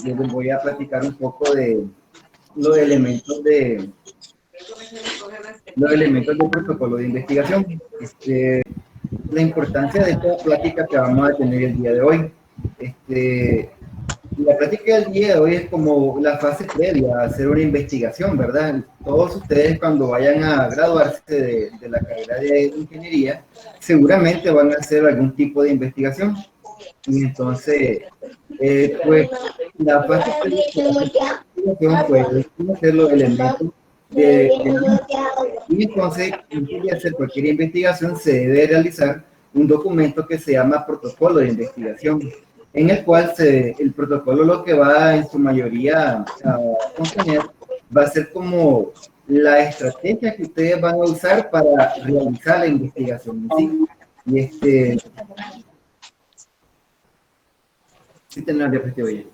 yo les voy a platicar un poco de los elementos de protocolo de investigación. La importancia de esta plática que vamos a tener el día de hoy. La plática del día de hoy es como la fase previa a hacer una investigación, ¿verdad? Todos ustedes cuando vayan a graduarse de la carrera de ingeniería, seguramente van a hacer algún tipo de investigación. Y entonces, pues, la fase previa a la investigación, pues, es conocer los elementos y entonces, antes de hacer cualquier investigación, se debe realizar un documento que se llama protocolo de investigación, en el cual el protocolo lo que va en su mayoría a contener va a ser como la estrategia que ustedes van a usar para realizar la investigación en sí. Y sí tenemos la diapositiva ahí.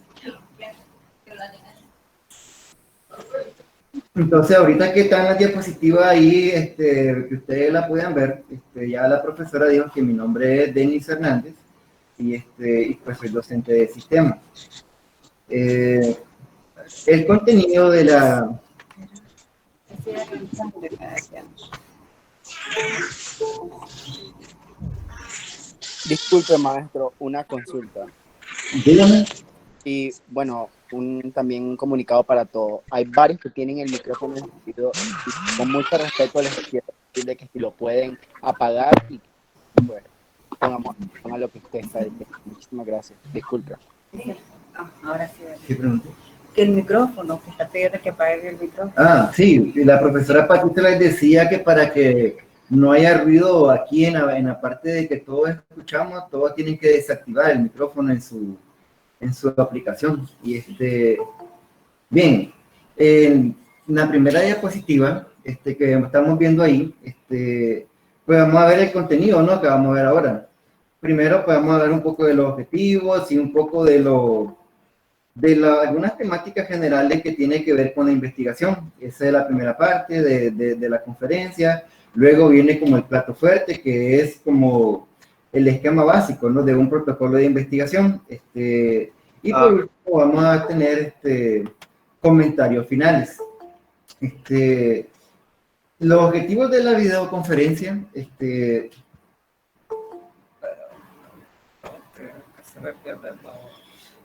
Entonces, ahorita que está en la diapositiva ahí, que ustedes la puedan ver, ya la profesora dijo que mi nombre es Denis Hernández y pues soy docente de sistemas. El contenido de la... Disculpe, maestro, una consulta. Dígame. Y bueno, también un comunicado para todos. Hay varios que tienen el micrófono encendido y con mucho respeto les quiero decirle que si lo pueden apagar y pues pongamos a lo que usted está diciendo. Muchísimas gracias. Disculpe. Ahora sí. ¿Qué pregunta? Que el micrófono, que está pidiendo que apague el micrófono. Ah, sí, la profesora Patita les decía que para que no haya ruido aquí en la parte de que todos escuchamos, todos tienen que desactivar el micrófono en su aplicación. Y bien, en la primera diapositiva que estamos viendo ahí, pues vamos a ver el contenido, ¿no? Que vamos a ver ahora. Primero, pues vamos a ver un poco de los objetivos y un poco de algunas temáticas generales que tienen que ver con la investigación. Esa es la primera parte de la conferencia. Luego viene como el plato fuerte, que es como el esquema básico, ¿no? De un protocolo de investigación. Y por último vamos a tener comentarios finales. Los objetivos de la videoconferencia,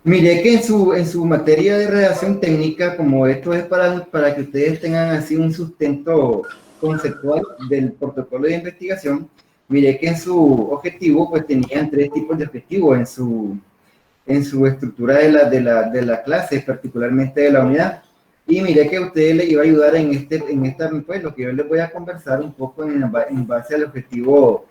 mire que en su materia de redacción técnica, como esto es para que ustedes tengan así un sustento conceptual del protocolo de investigación, mire que en su objetivo pues tenían 3 tipos de objetivos en su estructura de la clase, particularmente de la unidad. Y mire que a ustedes les iba a ayudar en esta, pues lo que yo les voy a conversar un poco en base al objetivo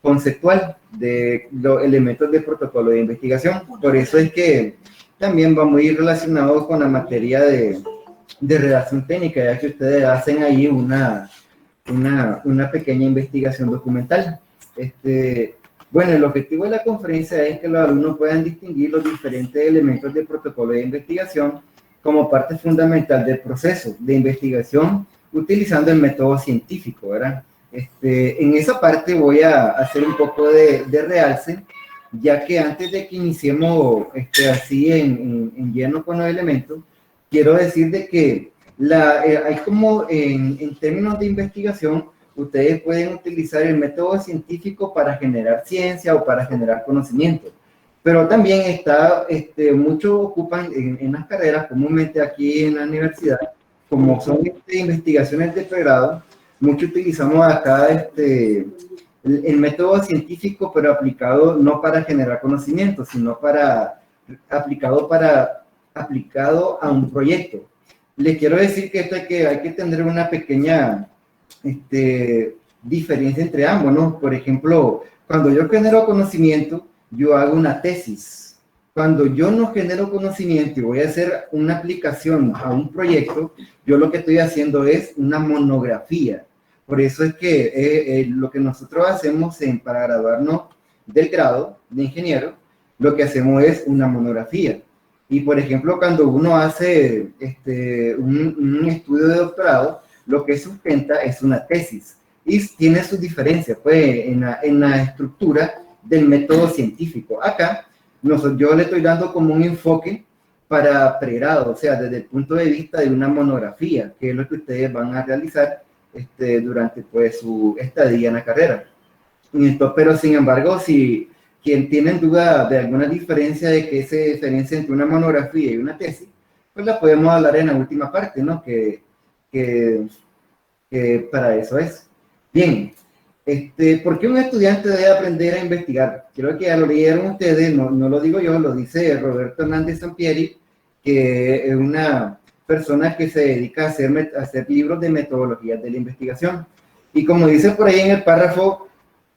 conceptual de los elementos del protocolo de investigación. Por eso es que también vamos a ir relacionados con la materia de redacción técnica, ya que ustedes hacen ahí una pequeña investigación documental. Bueno, el objetivo de la conferencia es que los alumnos puedan distinguir los diferentes elementos del protocolo de investigación como parte fundamental del proceso de investigación utilizando el método científico, ¿verdad? En esa parte voy a hacer un poco de realce, ya que antes de que iniciemos así en lleno con los elementos, quiero decir de que hay como en términos de investigación, ustedes pueden utilizar el método científico para generar ciencia o para generar conocimiento. Pero también muchos ocupan en las carreras, comúnmente aquí en la universidad, como son investigaciones de pregrado, mucho utilizamos acá el método científico, pero aplicado no para generar conocimiento, sino aplicado a un proyecto. Les quiero decir que hay que tener una pequeña diferencia entre ambos, ¿no? Por ejemplo, cuando yo genero conocimiento, yo hago una tesis. Cuando yo no genero conocimiento y voy a hacer una aplicación a un proyecto, yo lo que estoy haciendo es una monografía. Por eso es que lo que nosotros hacemos para graduarnos del grado de ingeniero, lo que hacemos es una monografía. Y por ejemplo, cuando uno hace un estudio de doctorado, lo que sustenta es una tesis. Y tiene sus diferencias, pues, en la estructura del método científico. Acá, yo le estoy dando como un enfoque para pregrado, o sea, desde el punto de vista de una monografía, que es lo que ustedes van a realizar durante pues su estadía en la carrera. Pero sin embargo, si quien tiene duda de alguna diferencia de qué se diferencia entre una monografía y una tesis, pues la podemos hablar en la última parte, ¿no? Que para eso es. Bien, ¿por qué un estudiante debe aprender a investigar? Creo que ya lo leyeron ustedes, no lo digo yo, lo dice Roberto Hernández Sampieri, que es una persona que se dedica a hacer libros de metodologías de la investigación. Y como dice por ahí en el párrafo,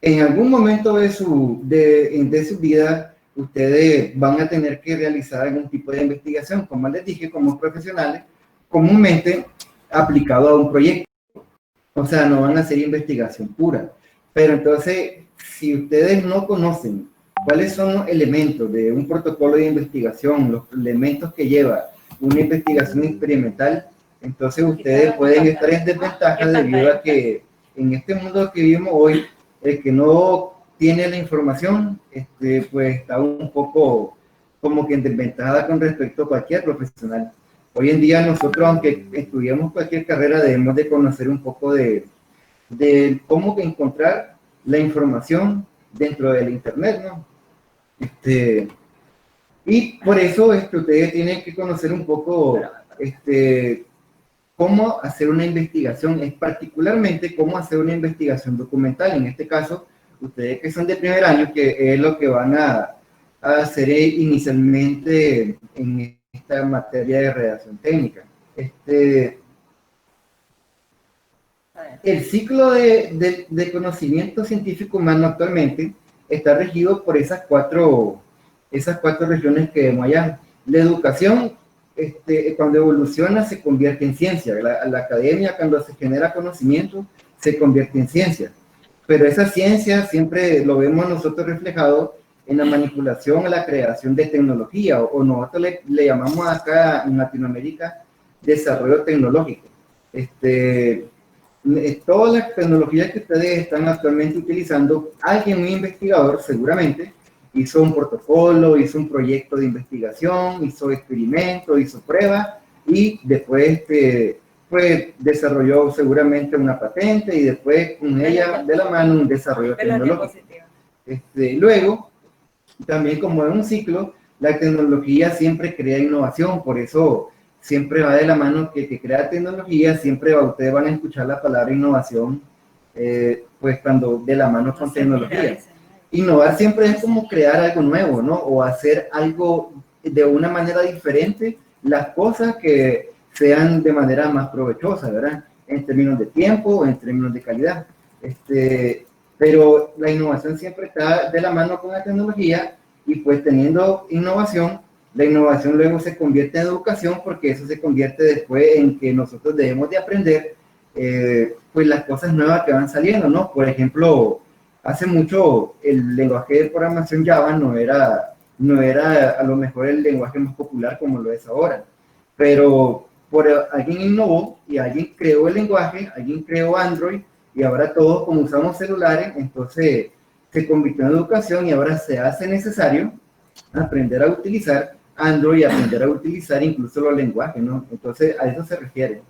en algún momento de su vida, ustedes van a tener que realizar algún tipo de investigación, como les dije, como profesionales, comúnmente aplicado a un proyecto. O sea, no van a hacer investigación pura. Pero entonces, si ustedes no conocen cuáles son los elementos de un protocolo de investigación, los elementos que lleva una investigación experimental, entonces ustedes pueden estar en desventaja debido a que en este mundo que vivimos hoy, el que no tiene la información, pues está un poco como que en desventaja con respecto a cualquier profesional. Hoy en día nosotros, aunque estudiamos cualquier carrera, debemos de conocer un poco de cómo encontrar la información dentro del internet, ¿no? Y por eso ustedes tienen que conocer un poco cómo hacer una investigación, es particularmente cómo hacer una investigación documental. En este caso, ustedes que son de primer año, que es lo que van a hacer inicialmente en esta materia de redacción técnica. El ciclo de conocimiento científico humano actualmente está regido por esas cuatro regiones que vemos allá. La educación, cuando evoluciona, se convierte en ciencia. La academia, cuando se genera conocimiento, se convierte en ciencia. Pero esa ciencia siempre lo vemos nosotros reflejado en la manipulación, en la creación de tecnología, o nosotros le llamamos acá en Latinoamérica desarrollo tecnológico. Todas las tecnologías que ustedes están actualmente utilizando, un investigador seguramente hizo un protocolo, hizo un proyecto de investigación, hizo experimentos, hizo pruebas y después pues desarrolló seguramente una patente y después con ella de la mano un desarrollo tecnológico. Luego, también como en un ciclo, la tecnología siempre crea innovación, por eso siempre va de la mano que crea tecnología, siempre ustedes van a escuchar la palabra innovación, pues cuando de la mano con tecnología. Innovar siempre es como crear algo nuevo, ¿no? O hacer algo de una manera diferente, las cosas que sean de manera más provechosa, ¿verdad? En términos de tiempo, en términos de calidad. Pero la innovación siempre está de la mano con la tecnología y pues teniendo innovación, la innovación luego se convierte en educación porque eso se convierte después en que nosotros debemos de aprender pues las cosas nuevas que van saliendo, ¿no? Por ejemplo, hace mucho el lenguaje de programación Java no era a lo mejor el lenguaje más popular como lo es ahora, pero alguien innovó y alguien creó el lenguaje, alguien creó Android y ahora todos como usamos celulares, entonces se convirtió en educación y ahora se hace necesario aprender a utilizar Android y aprender a utilizar incluso los lenguajes, ¿no? Entonces a eso se refiere.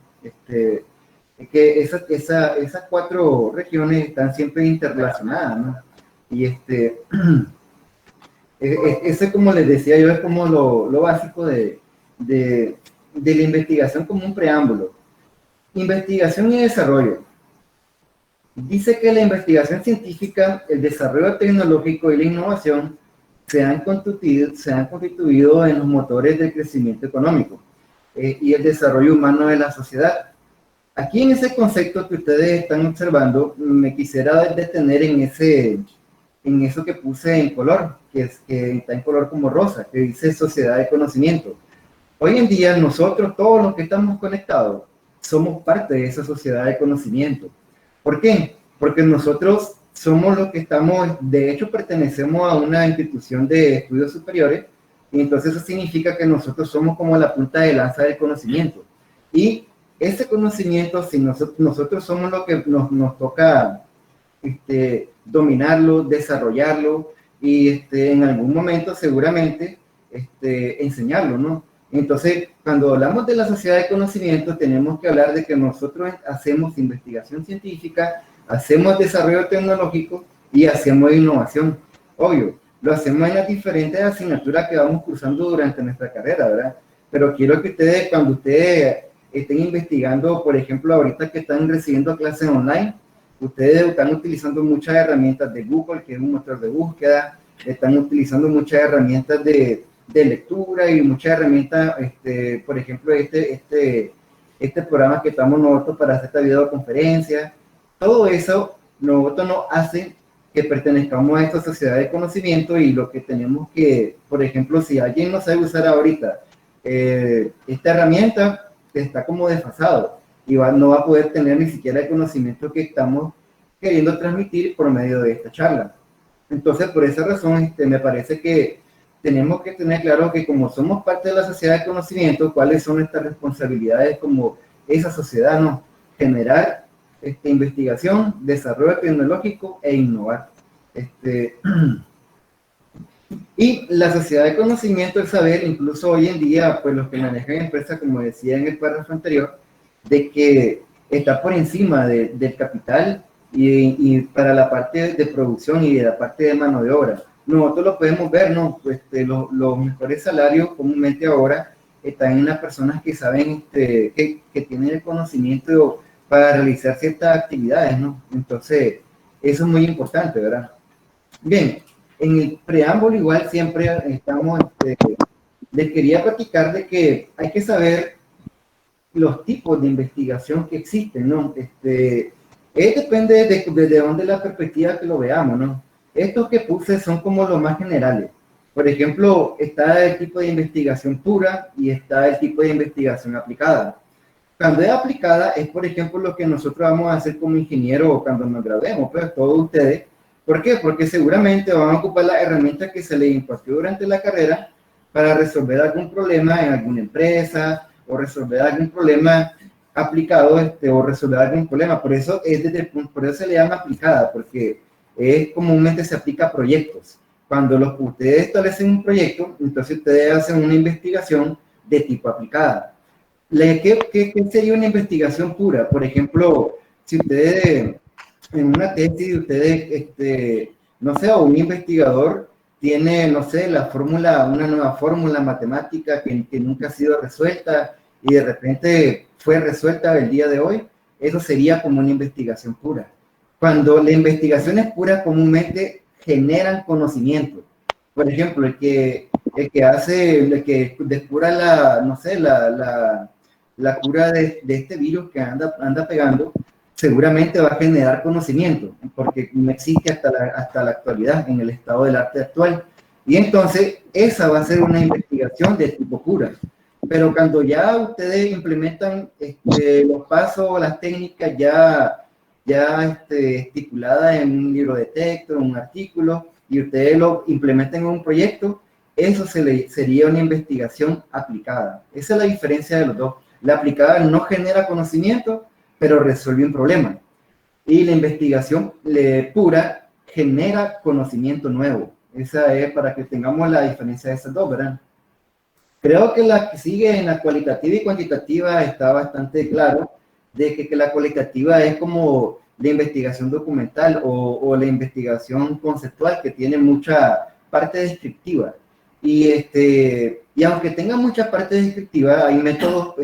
Que esas cuatro regiones están siempre interrelacionadas, ¿no? Y ese, como les decía yo, es como lo básico de la investigación como un preámbulo. Investigación y desarrollo. Dice que la investigación científica, el desarrollo tecnológico y la innovación se han constituido en los motores del crecimiento económico y el desarrollo humano de la sociedad. Aquí en ese concepto que ustedes están observando, me quisiera detener en eso que puse en color, que está en color como rosa, que dice sociedad de conocimiento. Hoy en día nosotros, todos los que estamos conectados, somos parte de esa sociedad de conocimiento. ¿Por qué? Porque nosotros somos los que estamos, de hecho pertenecemos a una institución de estudios superiores, y entonces eso significa que nosotros somos como la punta de lanza del conocimiento. Y ese conocimiento, si nosotros somos los que nos toca dominarlo, desarrollarlo y en algún momento seguramente enseñarlo, ¿no? Entonces, cuando hablamos de la sociedad de conocimiento, tenemos que hablar de que nosotros hacemos investigación científica, hacemos desarrollo tecnológico y hacemos innovación. Obvio, lo hacemos en las diferentes asignaturas que vamos cursando durante nuestra carrera, ¿verdad? Pero quiero que ustedes, cuando ustedes estén investigando, por ejemplo, ahorita que están recibiendo clases online, ustedes están utilizando muchas herramientas de Google, que es un motor de búsqueda, están utilizando muchas herramientas de lectura y muchas herramientas, por ejemplo, este programa que estamos nosotros para hacer esta videoconferencia. Todo eso nosotros nos hace que pertenezcamos a esta sociedad de conocimiento, y lo que tenemos que, por ejemplo, si alguien no sabe usar ahorita esta herramienta, está como desfasado y no va a poder tener ni siquiera el conocimiento que estamos queriendo transmitir por medio de esta charla. Entonces, por esa razón, me parece que tenemos que tener claro que como somos parte de la sociedad de conocimiento, cuáles son nuestras responsabilidades como esa sociedad, ¿no? Generar investigación, desarrollo tecnológico e innovar. Y la sociedad de conocimiento, el saber, incluso hoy en día, pues los que manejan empresas, como decía en el párrafo anterior, de que está por encima del capital y para la parte de producción y de la parte de mano de obra. Nosotros lo podemos ver, ¿no? Pues, los mejores salarios comúnmente ahora están en las personas que saben, que tienen el conocimiento para realizar ciertas actividades, ¿no? Entonces, eso es muy importante, ¿verdad? Bien, en el preámbulo igual siempre estamos, les quería platicar de que hay que saber los tipos de investigación que existen, ¿no? Depende de dónde la perspectiva que lo veamos, ¿no? Estos que puse son como los más generales. Por ejemplo, está el tipo de investigación pura y está el tipo de investigación aplicada. Cuando es aplicada es, por ejemplo, lo que nosotros vamos a hacer como ingeniero cuando nos graduemos, pues todos ustedes. ¿Por qué? Porque seguramente van a ocupar las herramientas que se les impartió durante la carrera para resolver algún problema en alguna empresa o resolver algún problema aplicado, o resolver algún problema. Por eso por eso se le llama aplicada, porque comúnmente se aplica a proyectos. Cuando ustedes establecen un proyecto, entonces ustedes hacen una investigación de tipo aplicada. ¿Qué sería una investigación pura? Por ejemplo, si ustedes en una tesis, ustedes, no sé, o un investigador tiene, no sé, una nueva fórmula matemática que nunca ha sido resuelta y de repente fue resuelta el día de hoy, eso sería como una investigación pura. Cuando la investigación es pura, comúnmente generan conocimiento. Por ejemplo, el que descubra no sé, la cura de este virus que anda pegando, seguramente va a generar conocimiento, porque no existe hasta la actualidad, en el estado del arte actual. Y entonces, esa va a ser una investigación de tipo pura. Pero cuando ya ustedes implementan los pasos, las técnicas ya estipuladas en un libro de texto, en un artículo, y ustedes lo implementan en un proyecto, eso sería una investigación aplicada. Esa es la diferencia de los dos. La aplicada no genera conocimiento, pero resuelve un problema. Y la investigación pura genera conocimiento nuevo. Esa es para que tengamos la diferencia de esas dos, ¿verdad? Creo que la que sigue en la cualitativa y cuantitativa está bastante claro de que la cualitativa es como la investigación documental o la investigación conceptual, que tiene mucha parte descriptiva. Y aunque tenga mucha parte descriptiva, hay métodos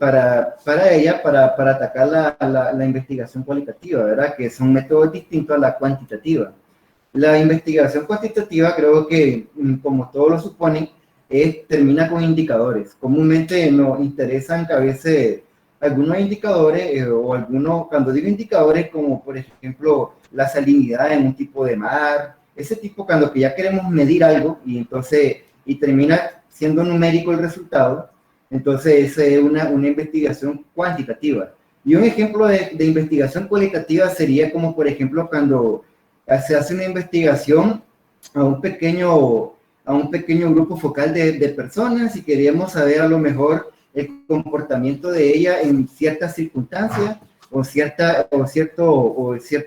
para ella, para atacar la investigación cualitativa, ¿verdad? Que son métodos distintos a la cuantitativa. La investigación cuantitativa, creo que, como todos lo suponen, termina con indicadores. Comúnmente nos interesan a veces algunos indicadores, cuando digo indicadores, como por ejemplo la salinidad en un tipo de mar, ese tipo, cuando que ya queremos medir algo y termina siendo numérico el resultado, entonces esa es una investigación cuantitativa. Y un ejemplo de investigación cualitativa sería como, por ejemplo, cuando se hace una investigación a un pequeño grupo focal de personas y queríamos saber a lo mejor el comportamiento de ella en ciertas circunstancias o cierto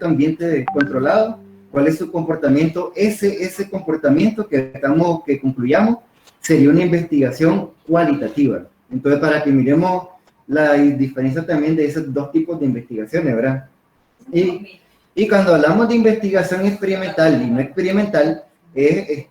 ambiente controlado. ¿Cuál es su comportamiento? Ese comportamiento que concluyamos sería una investigación cualitativa. Entonces, para que miremos la diferencia también de esos dos tipos de investigaciones, ¿verdad? Y cuando hablamos de investigación experimental y no experimental, es,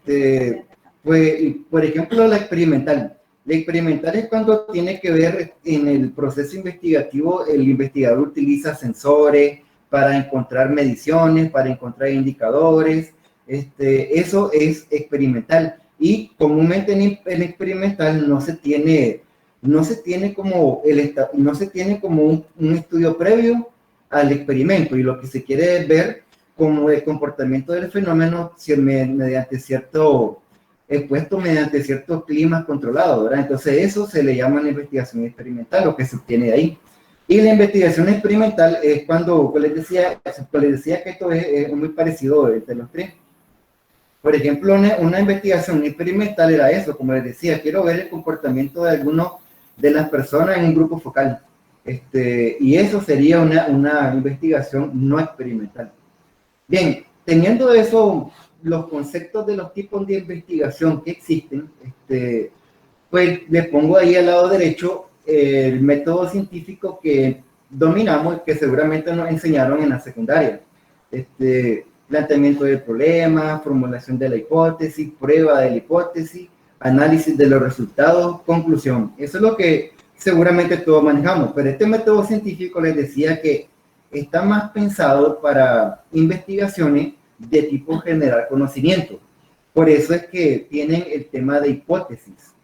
pues, por ejemplo, la experimental. La experimental es cuando tiene que ver en el proceso investigativo, el investigador utiliza sensores para encontrar mediciones, para encontrar indicadores. Eso es experimental. Y comúnmente en experimental no se tiene como un estudio previo al experimento, y lo que se quiere es ver como el comportamiento del fenómeno mediante ciertos climas controlados, ¿verdad? Entonces eso se le llama una investigación experimental, lo que se obtiene de ahí. Y la investigación experimental es cuando, pues les decía que esto es muy parecido entre los tres. Por ejemplo, una investigación experimental era eso, como les decía, quiero ver el comportamiento de alguno de las personas en un grupo focal. Y eso sería una investigación no experimental. Bien, teniendo eso, los conceptos de los tipos de investigación que existen, pues le pongo ahí al lado derecho el método científico que dominamos, que seguramente nos enseñaron en la secundaria. Planteamiento del problema, formulación de la hipótesis, prueba de la hipótesis, análisis de los resultados, conclusión. Eso es lo que seguramente todos manejamos, pero este método científico les decía que está más pensado para investigaciones de tipo generar conocimiento. Por eso es que tienen el tema de hipótesis.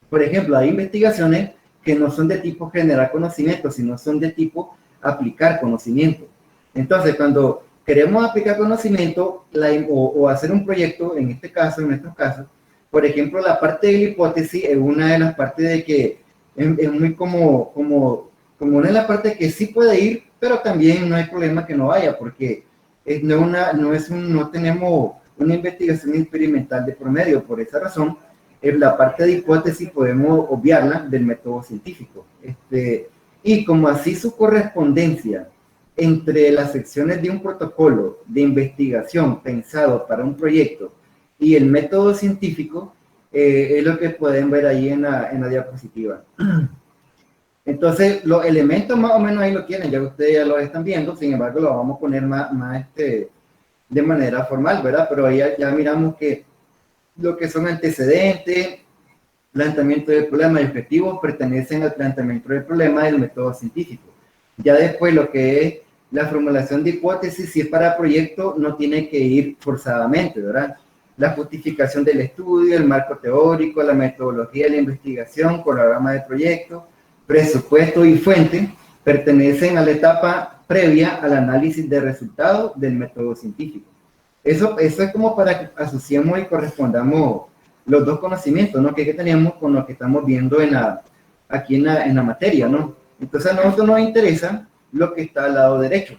Por ejemplo, hay investigaciones que no son de tipo generar conocimiento, sino son de tipo aplicar conocimiento. Entonces, cuando queremos aplicar conocimiento o hacer un proyecto, en estos casos, por ejemplo, la parte de la hipótesis es una de las partes de que es muy como una de las partes que sí puede ir, pero también no hay problema que no vaya, porque no tenemos una investigación experimental de promedio. Por esa razón, en la parte de hipótesis podemos obviarla del método científico. Y como así su correspondencia entre las secciones de un protocolo de investigación pensado para un proyecto y el método científico, es lo que pueden ver ahí en la diapositiva. Entonces, los elementos más o menos ahí lo tienen, ya ustedes ya lo están viendo, sin embargo, lo vamos a poner más de manera formal, ¿verdad? Pero ahí ya miramos que lo que son antecedentes, planteamiento del problema y objetivos pertenecen al planteamiento del problema del método científico. Ya después lo que es la formulación de hipótesis, si es para proyecto, no tiene que ir forzadamente, ¿verdad? La justificación del estudio, el marco teórico, la metodología de la investigación, programa de proyecto, presupuesto y fuente, pertenecen a la etapa previa al análisis de resultados del método científico. Eso es como para que asociemos y correspondamos los dos conocimientos, ¿no? que tenemos con lo que estamos viendo aquí en la materia, ¿no? Entonces a nosotros nos interesa lo que está al lado derecho,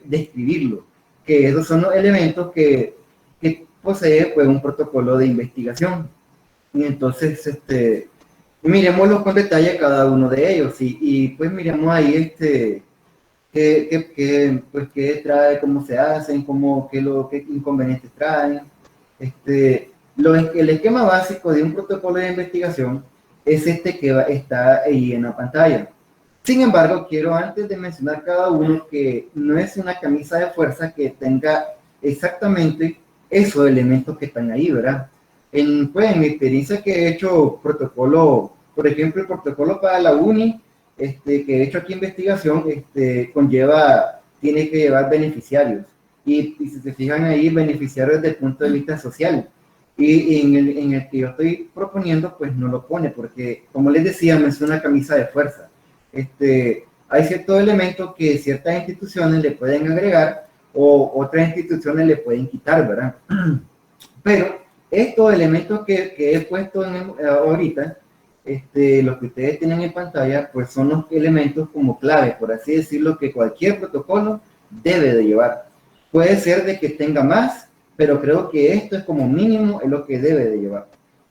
describirlo, que esos son los elementos que posee pues un protocolo de investigación. Y entonces miremoslo con detalle cada uno de ellos y pues miremos ahí qué trae, cómo se hacen, qué inconvenientes traen. El esquema básico de un protocolo de investigación es que está ahí en la pantalla. Sin embargo, quiero antes de mencionar cada uno que no es una camisa de fuerza que tenga exactamente esos elementos que están ahí, ¿verdad? En mi experiencia que he hecho protocolo, por ejemplo, el protocolo para la uni, que he hecho aquí investigación, tiene que llevar beneficiarios. Y si se fijan ahí, beneficiarios desde el punto de vista social. Y en el que yo estoy proponiendo, pues no lo pone, porque, como les decía, no es una camisa de fuerza. Hay ciertos elementos que ciertas instituciones le pueden agregar o otras instituciones le pueden quitar, ¿verdad? Pero estos elementos que he puesto ahorita, los que ustedes tienen en pantalla, pues son los elementos como clave, por así decirlo, que cualquier protocolo debe de llevar. Puede ser de que tenga más, pero creo que esto es como mínimo es lo que debe de llevar.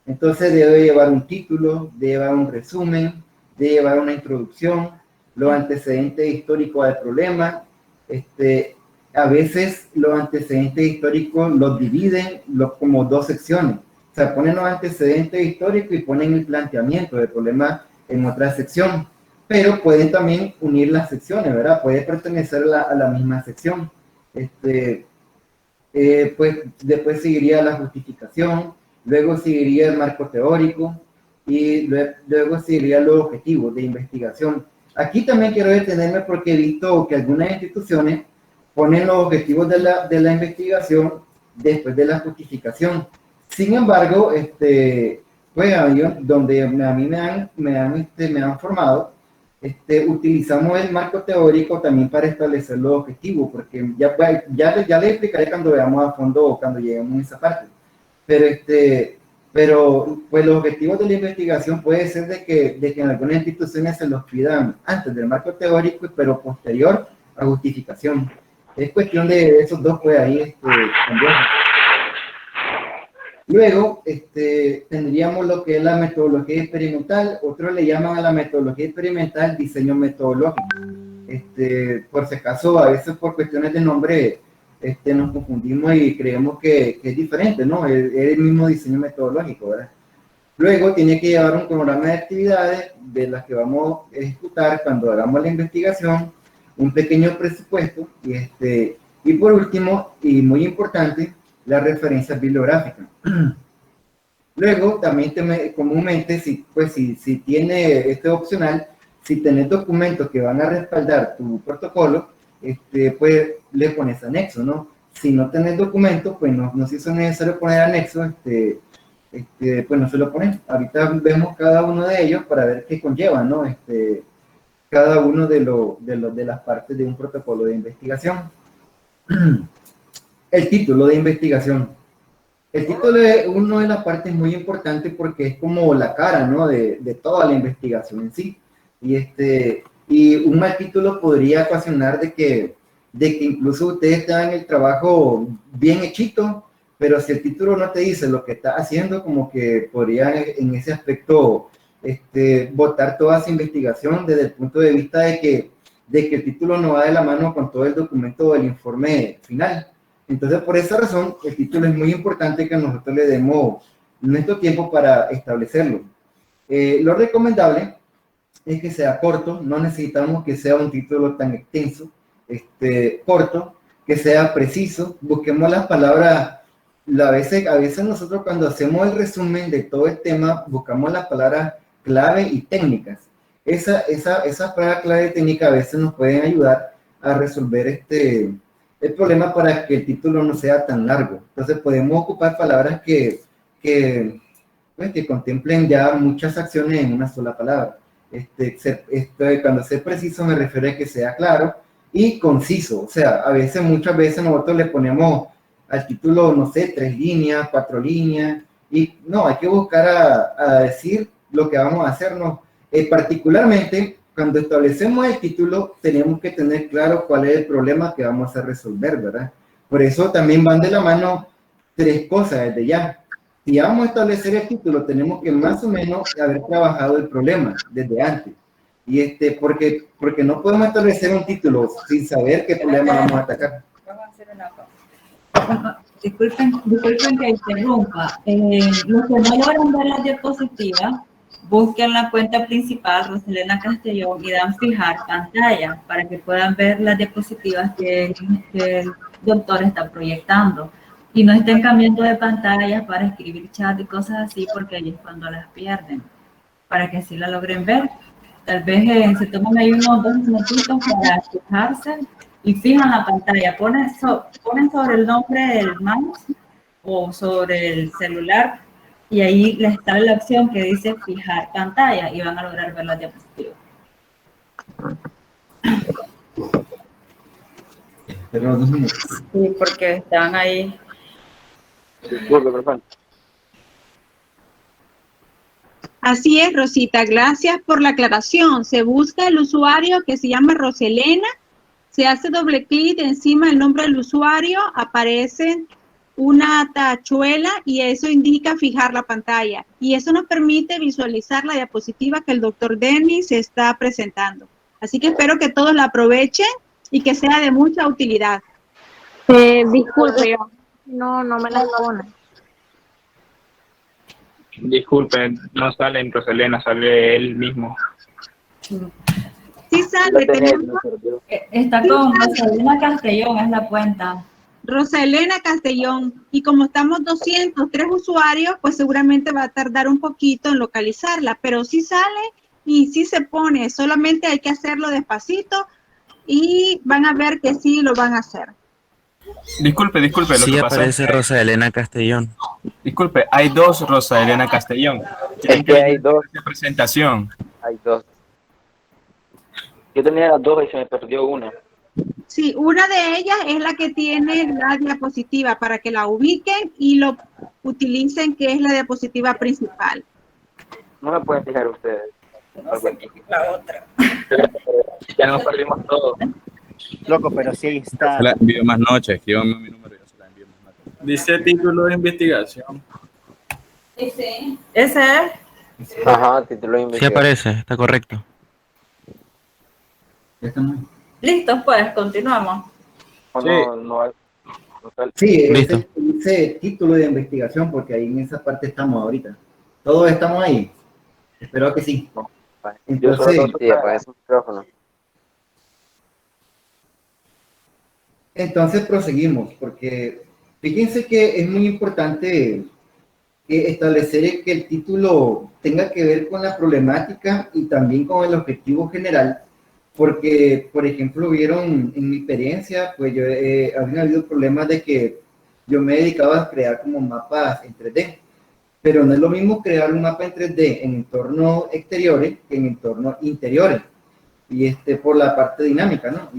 Entonces debe llevar un título, debe llevar un resumen, debe llevar una introducción, los antecedentes históricos del problema. A veces los antecedentes históricos los dividen como dos secciones. sea, ponen los antecedentes históricos y ponen el planteamiento del problema en otra sección, pero pueden también unir las secciones, ¿verdad? Puede pertenecer a la misma sección. Pues después seguiría la justificación, luego seguiría el marco teórico y luego seguiría los objetivos de investigación. Aquí también quiero detenerme porque he visto que algunas instituciones ponen los objetivos de la investigación después de la justificación. Sin embargo, pues donde a mí me han formado, utilizamos el marco teórico también para establecer los objetivos, porque ya les explicaré cuando veamos a fondo o cuando lleguemos a esa parte. Pero pues los objetivos de la investigación puede ser de que en algunas instituciones se los pidan antes del marco teórico, pero posterior a justificación. Es cuestión de esos dos, pues ahí cambiar. Luego, tendríamos lo que es la metodología experimental. Otros le llaman a la metodología experimental diseño metodológico. Por si acaso, a veces por cuestiones de nombre, nos confundimos y creemos que es diferente, ¿no? Es el mismo diseño metodológico, ¿verdad? Luego, tiene que llevar un cronograma de actividades de las que vamos a ejecutar cuando hagamos la investigación, un pequeño presupuesto, y por último, y muy importante, las referencias bibliográficas. Luego, también comúnmente, si tiene opcional, si tenés documentos que van a respaldar tu protocolo, pues le pones anexo, ¿no? Si no tenés documentos, pues no se hizo necesario poner anexo, pues no se lo pones. Ahorita vemos cada uno de ellos para ver qué conlleva, ¿no? Cada uno de las partes de un protocolo de investigación. El título de investigación. El título es una de las partes muy importantes porque es como la cara, ¿no? de toda la investigación en sí. Y un mal título podría ocasionar de que incluso ustedes tengan el trabajo bien hechito, pero si el título no te dice lo que está haciendo, como que podría en ese aspecto botar toda esa investigación desde el punto de vista de que el título no va de la mano con todo el documento del informe final. Entonces, por esa razón, el título es muy importante que nosotros le demos nuestro tiempo para establecerlo. Lo recomendable es que sea corto, no necesitamos que sea un título tan extenso, corto, que sea preciso, busquemos las palabras, a veces nosotros cuando hacemos el resumen de todo el tema, buscamos las palabras clave y técnicas. Esas palabras clave y técnicas a veces nos pueden ayudar a resolver el problema para que el título no sea tan largo. Entonces podemos ocupar palabras que contemplen ya muchas acciones en una sola palabra. Cuando sea preciso me refiero a que sea claro y conciso. O sea, muchas veces nosotros le ponemos al título, no sé, 3 líneas, 4 líneas, y no, hay que buscar a decir lo que vamos a hacernos. Particularmente, cuando establecemos el título, tenemos que tener claro cuál es el problema que vamos a resolver, ¿verdad? Por eso también van de la mano 3 cosas desde ya. Si vamos a establecer el título, tenemos que más o menos haber trabajado el problema desde antes. Y porque no podemos establecer un título sin saber qué problema vamos a atacar. Vamos a hacer una cosa. Disculpen que interrumpa. Los que no logran ver las diapositivas, busquen la cuenta principal, Roselena Castellón, y dan fijar pantalla para que puedan ver las diapositivas que el doctor está proyectando. Y no estén cambiando de pantalla para escribir chat y cosas así, porque ahí es cuando las pierden. Para que así la logren ver. Tal vez se toman ahí unos 2 minutitos para fijarse y fijan la pantalla. Ponen sobre el nombre del mouse o sobre el celular y ahí les sale la opción que dice fijar pantalla y van a lograr ver las diapositivas. Sí, porque están ahí. Así es, Rosita, gracias por la aclaración. Se busca el usuario que se llama Roselena, se hace doble clic encima del nombre del usuario, aparece una tachuela y eso indica fijar la pantalla. Y eso nos permite visualizar la diapositiva que el doctor Denis está presentando. Así que espero que todos la aprovechen y que sea de mucha utilidad. Disculpe, no me la pone. Disculpen, no sale en Roselena, sale él mismo. Sí sale, tenemos Está con Rosalina Castellón, es la cuenta. Rosalena Castellón, y como estamos 203 usuarios, pues seguramente va a tardar un poquito en localizarla, pero sí sale y sí se pone, solamente hay que hacerlo despacito y van a ver que sí lo van a hacer. Disculpe, lo Sí que pasa es aparece que, Rosa Elena Castellón. disculpe, hay dos Rosa Elena Castellón. Tienen Es que hay dos. de presentación. Hay dos. Yo tenía las dos y se me perdió una. Sí, una de ellas es la que tiene la diapositiva para que la ubiquen y lo utilicen, que es la diapositiva principal. No me pueden fijar ustedes. No sé qué es la otra. Ya nos perdimos todo. Loco, pero sí ahí está. Se la envío más noche, escríbame mi número y yo se la envío más noche. Dice título de investigación. Ese es. Ajá, título de Sí investigación. aparece, está correcto. Ya estamos. Listo, pues, continuamos. Sí. No, Sí, Listo. ese título de investigación, porque ahí en esa parte estamos ahorita. Todos estamos ahí. Espero que sí. yo Entonces, solo sí, apagué ese micrófono. entonces proseguimos, porque fíjense que es muy importante establecer que el título tenga que ver con la problemática y también con el objetivo general, porque, por ejemplo, vieron en mi experiencia, pues yo había habido problemas de que yo me dedicaba a crear como mapas en 3D, pero no es lo mismo crear un mapa en 3D en entornos exteriores que en entornos interiores, y por la parte dinámica, ¿no?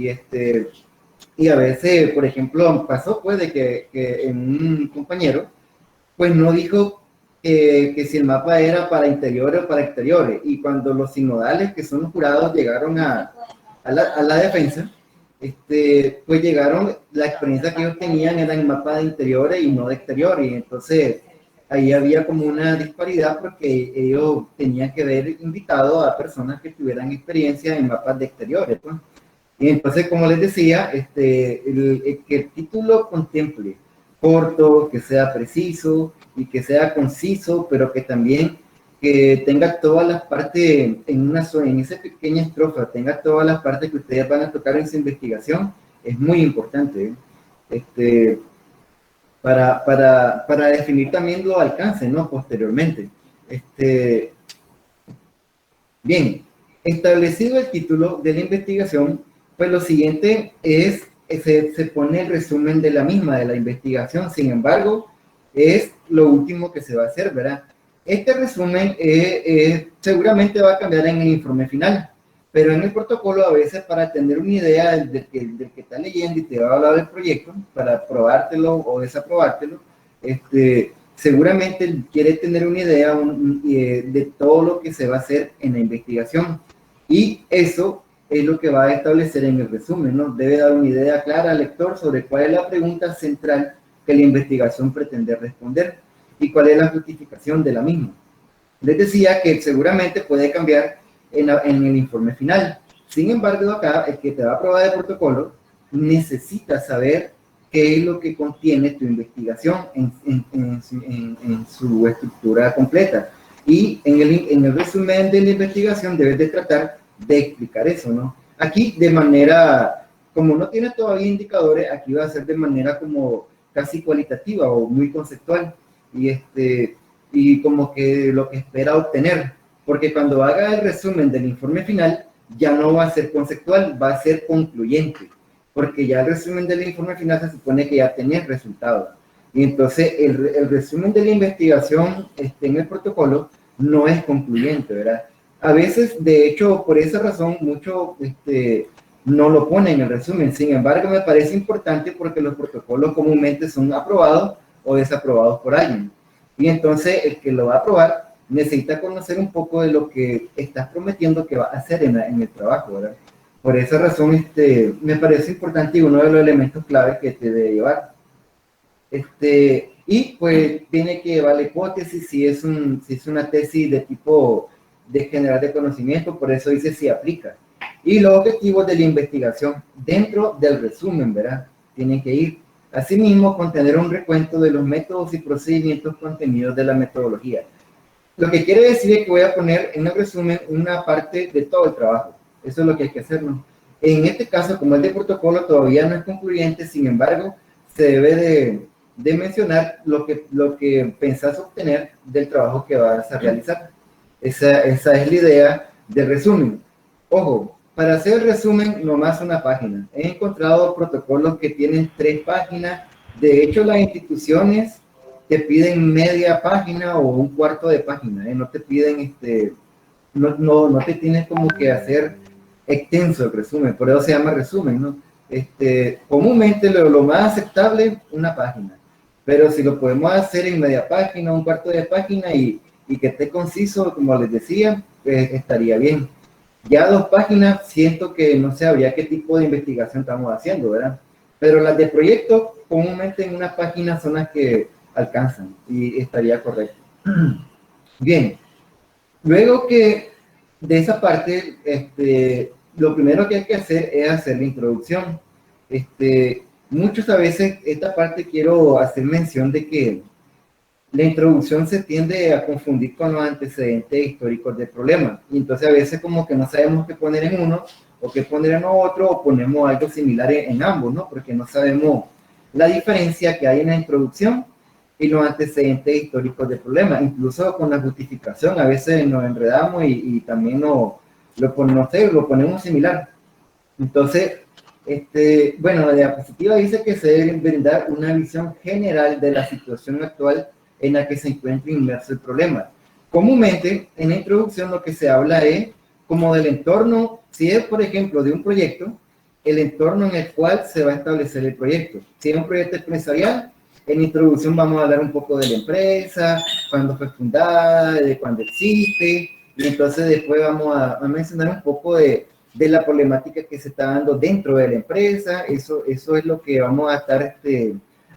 Y a veces, por ejemplo, pasó pues de que un compañero pues no dijo que si el mapa era para interiores o para exteriores, y cuando los sinodales, que son los jurados, llegaron a la defensa, pues llegaron, la experiencia que ellos tenían era en mapas de interiores y no de exteriores, y entonces ahí había como una disparidad porque ellos tenían que haber invitado a personas que tuvieran experiencia en mapas de exteriores, pues. Y entonces, como les decía, que el título contemple corto, que sea preciso y que sea conciso, pero que también que tenga todas las partes en esa pequeña estrofa, tenga todas las partes que ustedes van a tocar en su investigación, es muy importante, para definir también los alcances, ¿no? Posteriormente. Bien, establecido el título de la investigación, pues lo siguiente se pone el resumen de la misma, de la investigación. Sin embargo, es lo último que se va a hacer, ¿verdad? Este resumen seguramente va a cambiar en el informe final, pero en el protocolo a veces, para tener una idea del que está leyendo y te va a hablar del proyecto, para aprobártelo o desaprobártelo, seguramente quiere tener una idea de todo lo que se va a hacer en la investigación, y eso es lo que va a establecer en el resumen, ¿no? Debe dar una idea clara al lector sobre cuál es la pregunta central que la investigación pretende responder y cuál es la justificación de la misma. Les decía que seguramente puede cambiar en el informe final. Sin embargo, acá el que te va a aprobar el protocolo necesita saber qué es lo que contiene tu investigación en su estructura completa. Y en el resumen de la investigación debes de tratar de explicar eso, ¿no? Aquí de manera, como no tiene todavía indicadores, aquí va a ser de manera como casi cualitativa o muy conceptual, y como que lo que espera obtener, porque cuando haga el resumen del informe final, ya no va a ser conceptual, va a ser concluyente, porque ya el resumen del informe final se supone que ya tenía resultados, y entonces el resumen de la investigación en el protocolo no es concluyente, ¿verdad? A veces, de hecho, por esa razón, mucho no lo ponen en el resumen. Sin embargo, me parece importante porque los protocolos comúnmente son aprobados o desaprobados por alguien. Y entonces, el que lo va a aprobar necesita conocer un poco de lo que estás prometiendo que va a hacer en el trabajo, ¿verdad? Por esa razón, me parece importante y uno de los elementos clave que te debe llevar. Y pues tiene que llevar la hipótesis, si es una tesis de tipo de general de conocimiento, por eso dice si aplica. Y los objetivos de la investigación dentro del resumen, ¿verdad? Tienen que ir. Asimismo, contener un recuento de los métodos y procedimientos contenidos de la metodología. Lo que quiere decir es que voy a poner en el resumen una parte de todo el trabajo. Eso es lo que hay que hacer, ¿no? En este caso, como el de protocolo todavía no es concluyente, sin embargo, se debe de mencionar lo que pensás obtener del trabajo que vas a realizar. Esa es la idea del resumen. Ojo, para hacer el resumen, nomás una página. He encontrado protocolos que tienen 3 páginas. De hecho, las instituciones te piden media página o un cuarto de página, no te piden, no te tienes como que hacer extenso el resumen, por eso se llama resumen, ¿no? Comúnmente lo más aceptable, una página, pero si lo podemos hacer en media página, un cuarto de página y que esté conciso, como les decía, pues estaría bien. Ya 2 páginas, siento que no sabría qué tipo de investigación estamos haciendo, ¿verdad? Pero las de proyecto, comúnmente en una página son las que alcanzan y estaría correcto. Bien, luego que de esa parte, lo primero que hay que hacer es hacer la introducción. Muchos a veces, esta parte quiero hacer mención de que la introducción se tiende a confundir con los antecedentes históricos del problema. Y entonces a veces como que no sabemos qué poner en uno o qué poner en otro, o ponemos algo similar en ambos, ¿no? Porque no sabemos la diferencia que hay en la introducción y los antecedentes históricos del problema. Incluso con la justificación a veces nos enredamos y también lo ponemos similar. Entonces, bueno, la diapositiva dice que se debe brindar una visión general de la situación actual en la que se encuentra inmerso el problema. Comúnmente, en la introducción lo que se habla es como del entorno, si es, por ejemplo, de un proyecto, el entorno en el cual se va a establecer el proyecto. Si es un proyecto empresarial, en la introducción vamos a hablar un poco de la empresa, cuándo fue fundada, de cuándo existe, y entonces después vamos a mencionar un poco de la problemática que se está dando dentro de la empresa. Eso es lo que vamos a estar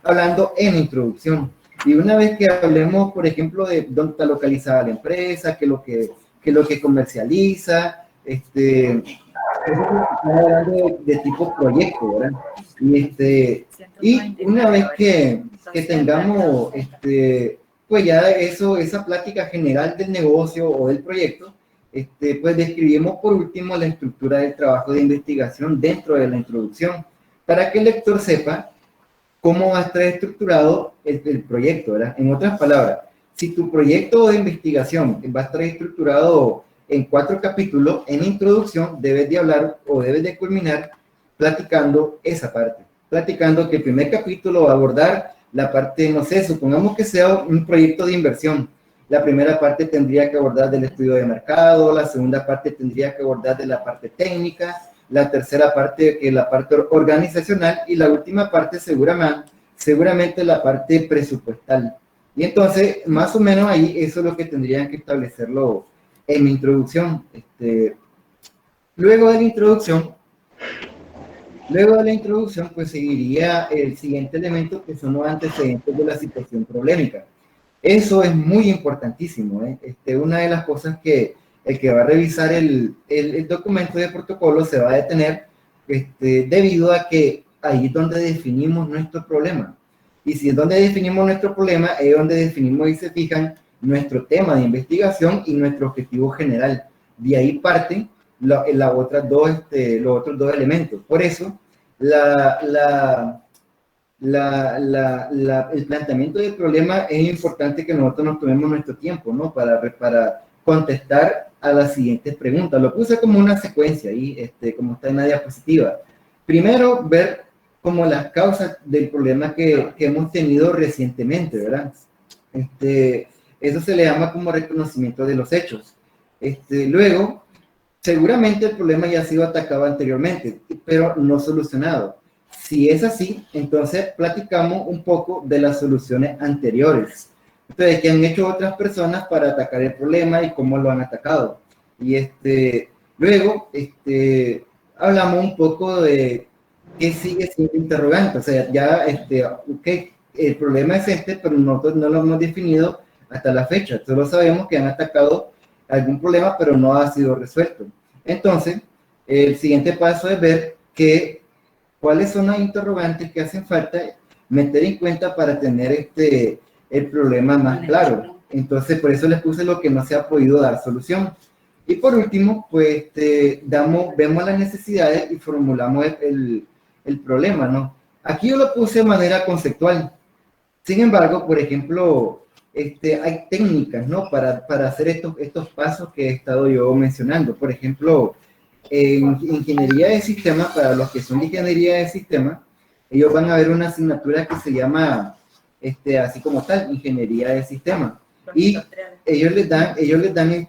hablando en la introducción. Y una vez que hablemos, por ejemplo, de dónde está localizada la empresa, qué es lo que comercializa, hablando de tipo proyecto, ¿verdad? Y una vez que tengamos, pues ya esa plática general del negocio o del proyecto, pues describimos por último la estructura del trabajo de investigación dentro de la introducción, para que el lector sepa cómo va a estar estructurado el proyecto, ¿verdad? En otras palabras, si tu proyecto de investigación va a estar estructurado en 4 capítulos, en introducción debes de hablar o debes de culminar platicando esa parte, platicando que el primer capítulo va a abordar la parte, no sé, supongamos que sea un proyecto de inversión. La primera parte tendría que abordar del estudio de mercado, la segunda parte tendría que abordar de la parte técnica, la tercera parte que es la parte organizacional y la última parte seguramente la parte presupuestal. Y entonces, más o menos ahí, eso es lo que tendrían que establecerlo en mi introducción. Luego de la introducción, pues seguiría el siguiente elemento, que son los antecedentes de la situación problemática. Eso es muy importantísimo, ¿eh? Una de las cosas que el que va a revisar el documento de protocolo se va a detener, debido a que ahí es donde definimos nuestro problema. Y si es donde definimos nuestro problema, es donde definimos y se fijan nuestro tema de investigación y nuestro objetivo general. De ahí parten los otros 2 elementos. Por eso, el planteamiento del problema es importante que nosotros nos tomemos nuestro tiempo, ¿no? Para contestar a las siguientes preguntas. Lo puse como una secuencia ahí, como está en la diapositiva. Primero, ver como las causas del problema que hemos tenido recientemente, ¿verdad? Eso se le llama como reconocimiento de los hechos. Luego, seguramente el problema ya ha sido atacado anteriormente, pero no solucionado. Si es así, entonces platicamos un poco de las soluciones anteriores. Entonces, ¿qué han hecho otras personas para atacar el problema y cómo lo han atacado? Y luego, hablamos un poco de qué sigue siendo interrogante. O sea, ya, okay, el problema es pero nosotros no lo hemos definido hasta la fecha. Solo sabemos que han atacado algún problema, pero no ha sido resuelto. Entonces, el siguiente paso es ver cuáles son las interrogantes que hacen falta meter en cuenta para tener el problema más claro. Entonces, por eso les puse lo que no se ha podido dar solución. Y por último, pues vemos las necesidades y formulamos el problema, ¿no? Aquí yo lo puse de manera conceptual. Sin embargo, por ejemplo, hay técnicas, ¿no? Para hacer estos pasos que he estado yo mencionando. Por ejemplo, en ingeniería de sistemas, para los que son de ingeniería de sistemas, ellos van a ver una asignatura que se llama, así como tal, ingeniería de sistemas. Y ellos les dan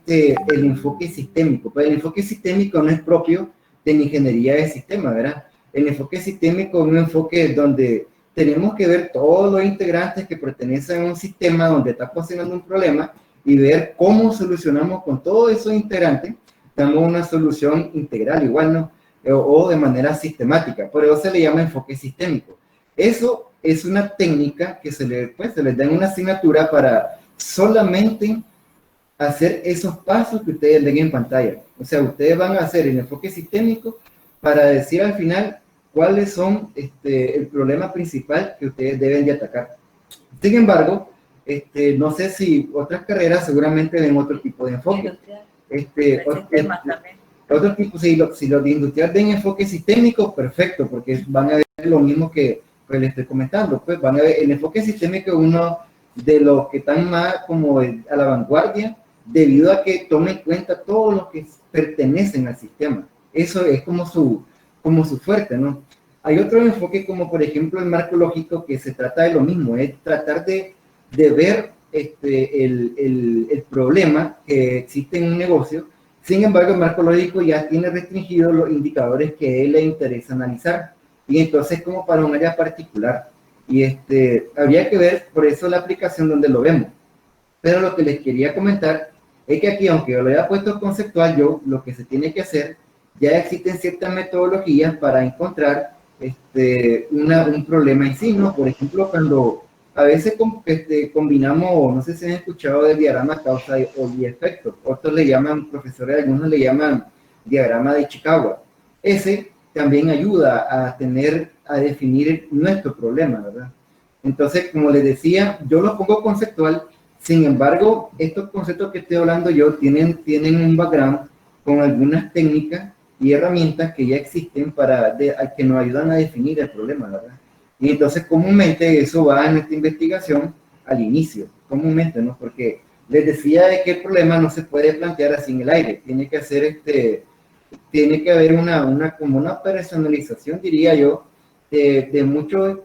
el enfoque sistémico. Pero el enfoque sistémico no es propio de la ingeniería de sistemas, ¿verdad? El enfoque sistémico es un enfoque donde tenemos que ver todos los integrantes que pertenecen a un sistema donde está pasando un problema y ver cómo solucionamos con todos esos integrantes, damos una solución integral igual, ¿no? O de manera sistemática. Por eso se le llama enfoque sistémico. Eso es una técnica que se les da en una asignatura para solamente hacer esos pasos que ustedes leen en pantalla. O sea, ustedes van a hacer el enfoque sistémico para decir al final cuáles son el problema principal que ustedes deben de atacar. Sin embargo, no sé si otras carreras seguramente ven otro tipo de enfoque. Otro tipo, si los de industrial ven enfoque sistémico, perfecto, porque van a ver lo mismo que les estoy comentando. Pues van a ver el enfoque sistémico es uno de los que están más como a la vanguardia, debido a que toma en cuenta todos los que pertenecen al sistema. Eso es como su fuerte, ¿no? Hay otro enfoque como por ejemplo el marco lógico, que se trata de lo mismo, es tratar de ver el problema que existe en un negocio. Sin embargo, el marco lógico ya tiene restringidos los indicadores que a él le interesa analizar, y entonces como para un área particular, y habría que ver por eso la aplicación donde lo vemos. Pero lo que les quería comentar es que aquí, aunque yo lo haya puesto conceptual, lo que se tiene que hacer, ya existen ciertas metodologías para encontrar un problema en sí, ¿no? Por ejemplo, cuando a veces combinamos, no sé si han escuchado del diagrama causa y efecto, otros le llaman, profesores, algunos le llaman diagrama de Chicago. Ese también ayuda a definir nuestro problema, ¿verdad? Entonces, como les decía, yo lo pongo conceptual. Sin embargo, estos conceptos que estoy hablando yo tienen un background con algunas técnicas y herramientas que ya existen que nos ayudan a definir el problema, ¿verdad? Y entonces comúnmente eso va en esta investigación al inicio, comúnmente, ¿no? Porque les decía de que el problema no se puede plantear así en el aire, tiene que haber como una personalización, diría yo, de muchos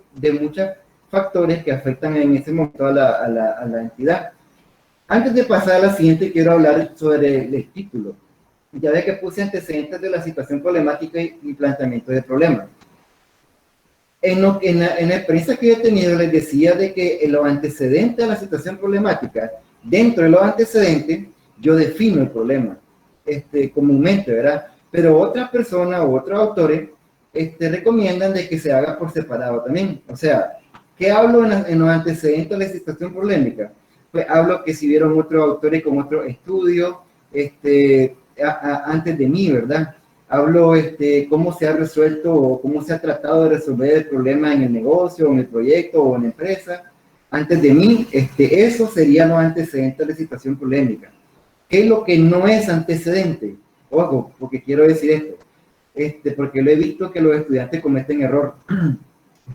factores que afectan en ese momento a la entidad. Antes de pasar a la siguiente, quiero hablar sobre el título. Ya ve que puse antecedentes de la situación problemática y planteamiento de problemas. En la experiencia que yo he tenido, les decía de que en los antecedentes a la situación problemática, dentro de los antecedentes, yo defino el problema, comúnmente, ¿verdad? Pero otras personas o otros autores recomiendan de que se haga por separado también. O sea, ¿qué hablo en los antecedentes de la situación polémica? Pues hablo que si vieron otros autores con otros estudios antes de mí, ¿verdad? Hablo cómo se ha resuelto o cómo se ha tratado de resolver el problema en el negocio, en el proyecto o en la empresa. Antes de mí, eso serían los antecedentes de la situación polémica. ¿Qué es lo que no es antecedente? Ojo, porque quiero decir esto, porque lo he visto que los estudiantes cometen error.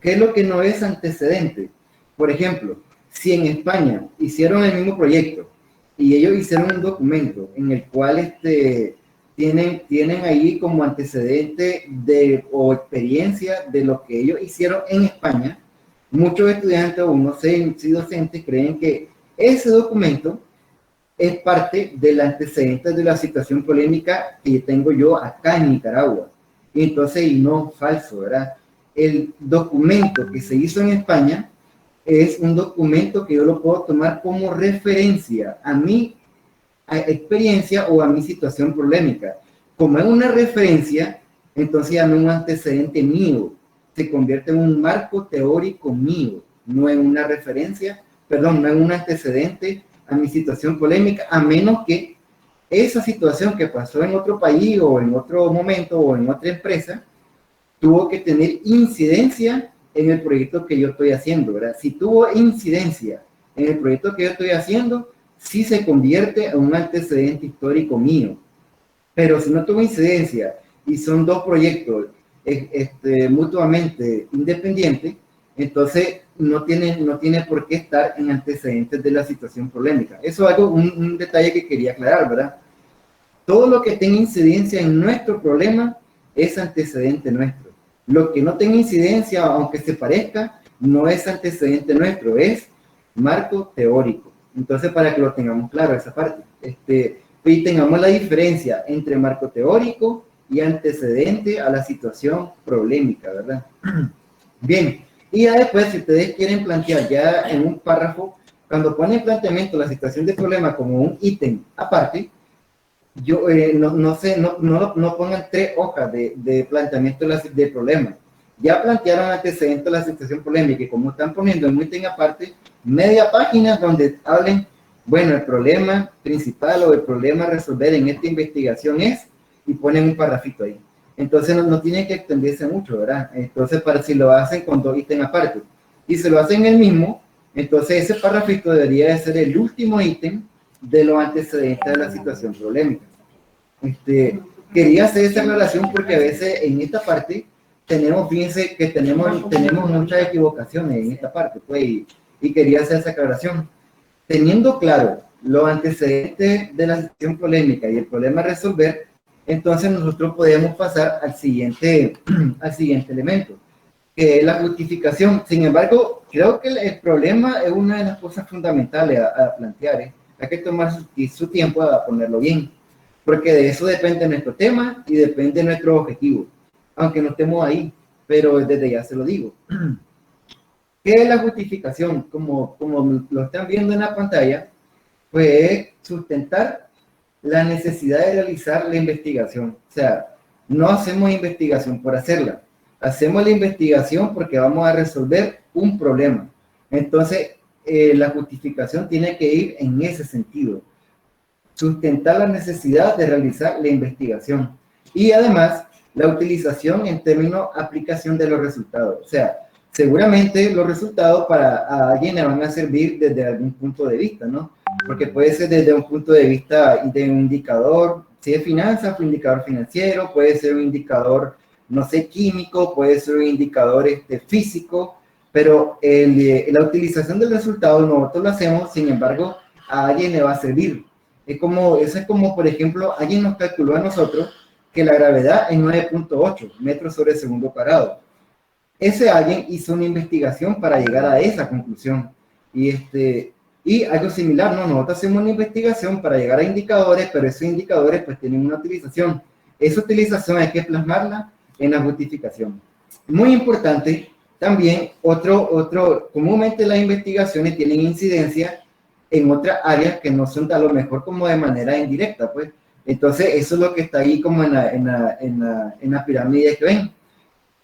¿Qué es lo que no es antecedente? Por ejemplo, si en España hicieron el mismo proyecto y ellos hicieron un documento en el cual tienen ahí como antecedente o experiencia de lo que ellos hicieron en España, muchos estudiantes o no sé si docentes creen que ese documento es parte del antecedente de la situación polémica que tengo yo acá en Nicaragua. Y entonces, y no, falso, ¿verdad? El documento que se hizo en España es un documento que yo lo puedo tomar como referencia a mi experiencia o a mi situación polémica. Como es una referencia, entonces ya no es un antecedente mío, se convierte en un marco teórico mío, no en una referencia, perdón, no en un antecedente a mi situación polémica, a menos que esa situación que pasó en otro país o en otro momento o en otra empresa tuvo que tener incidencia en el proyecto que yo estoy haciendo, ¿verdad? Si tuvo incidencia en el proyecto que yo estoy haciendo, sí se convierte en un antecedente histórico mío. Pero si no tuvo incidencia y son dos proyectos mutuamente independientes, entonces no tiene por qué estar en antecedentes de la situación polémica. Eso es algo, un detalle que quería aclarar, ¿verdad? Todo lo que tenga incidencia en nuestro problema es antecedente nuestro. Lo que no tenga incidencia, aunque se parezca, no es antecedente nuestro, es marco teórico. Entonces, para que lo tengamos claro esa parte, y tengamos la diferencia entre marco teórico y antecedente a la situación problemática, ¿verdad? Bien, y ya después, si ustedes quieren plantear ya en un párrafo, cuando ponen planteamiento la situación de problema como un ítem aparte, yo no pongan 3 hojas de planteamiento de problema. Ya plantearon antecedentes a la situación polémica y como están poniendo en un ítem aparte, media página donde hablen, bueno, el problema principal o el problema a resolver en esta investigación es, y ponen un parrafito ahí. Entonces no tiene que extenderse mucho, ¿verdad? Entonces, para si lo hacen con 2 ítems aparte y se lo hacen el mismo, entonces ese parrafito debería de ser el último ítem de los antecedentes de la situación problemática. Quería hacer esta aclaración porque a veces en esta parte fíjense que tenemos muchas equivocaciones en esta parte, pues, y quería hacer esa aclaración. Teniendo claro los antecedentes de la situación polémica y el problema a resolver, entonces nosotros podemos pasar al siguiente elemento, que es la justificación. Sin embargo, creo que el problema es una de las cosas fundamentales a plantear. Hay que tomar su tiempo a ponerlo bien, porque de eso depende nuestro tema y depende nuestro objetivo, aunque no estemos ahí, pero desde ya se lo digo. ¿Qué es la justificación? Como lo están viendo en la pantalla, pues es sustentar la necesidad de realizar la investigación. O sea, no hacemos investigación por hacerla, hacemos la investigación porque vamos a resolver un problema. Entonces, la justificación tiene que ir en ese sentido. Sustentar la necesidad de realizar la investigación. Y además, la utilización en términos de aplicación de los resultados. O sea, seguramente los resultados para alguien le van a servir desde algún punto de vista, ¿no? Porque puede ser desde un punto de vista de un indicador, si es finanzas, un indicador financiero, puede ser un indicador, no sé, químico, puede ser un indicador físico, pero la utilización del resultado nosotros lo hacemos, sin embargo, a alguien le va a servir. Eso es como, por ejemplo, alguien nos calculó a nosotros que la gravedad es 9.8 metros sobre segundo cuadrado. Ese alguien hizo una investigación para llegar a esa conclusión. Y algo similar, ¿no? Nosotros hacemos una investigación para llegar a indicadores, pero esos indicadores pues tienen una utilización. Esa utilización hay que plasmarla en la justificación. Muy importante, también, comúnmente las investigaciones tienen incidencia en otras áreas que no son a lo mejor como de manera indirecta, pues. Entonces, eso es lo que está ahí como en la pirámide que ven.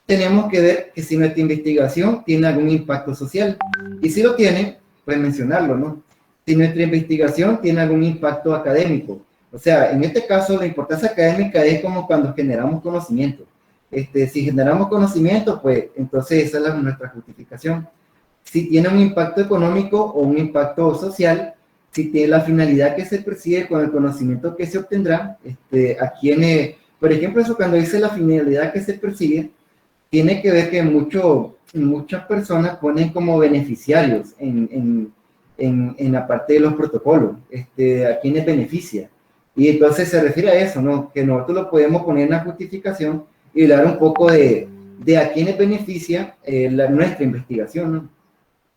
Tenemos que ver que si nuestra investigación tiene algún impacto social. Y si lo tiene, pues mencionarlo, ¿no? Si nuestra investigación tiene algún impacto académico. O sea, en este caso, la importancia académica es como cuando generamos conocimiento. Si generamos conocimiento, pues entonces esa es nuestra justificación. Si tiene un impacto económico o un impacto social, si tiene la finalidad que se persigue con el conocimiento que se obtendrá, por ejemplo, eso cuando dice la finalidad que se persigue, tiene que ver que muchas personas ponen como beneficiarios en la parte de los protocolos, a quienes beneficia. Y entonces se refiere a eso, ¿no? Que nosotros lo podemos poner en la justificación y hablar un poco de a quienes beneficia nuestra investigación, ¿no?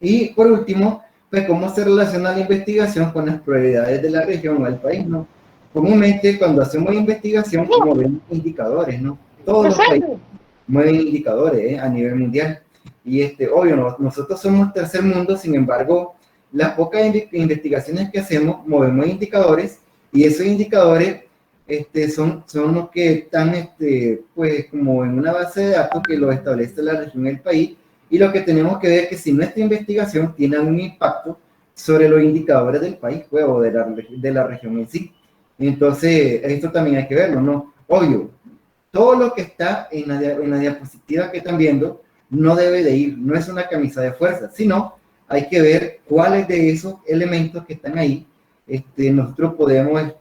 Y por último, pues cómo se relaciona la investigación con las prioridades de la región o del país, ¿no? Comúnmente cuando hacemos investigación, movemos indicadores, ¿no? Todos los países mueven indicadores a nivel mundial. Y obvio, nosotros somos tercer mundo, sin embargo, las pocas investigaciones que hacemos, movemos indicadores, y esos indicadores son los que están pues como en una base de datos que lo establece la región del país, y lo que tenemos que ver es que si nuestra investigación tiene un impacto sobre los indicadores del país, pues, o de la región en sí. Entonces, esto también hay que verlo, ¿no? Obvio, todo lo que está en la diapositiva que están viendo no debe de ir, no es una camisa de fuerza, sino hay que ver cuáles de esos elementos que están ahí nosotros podemos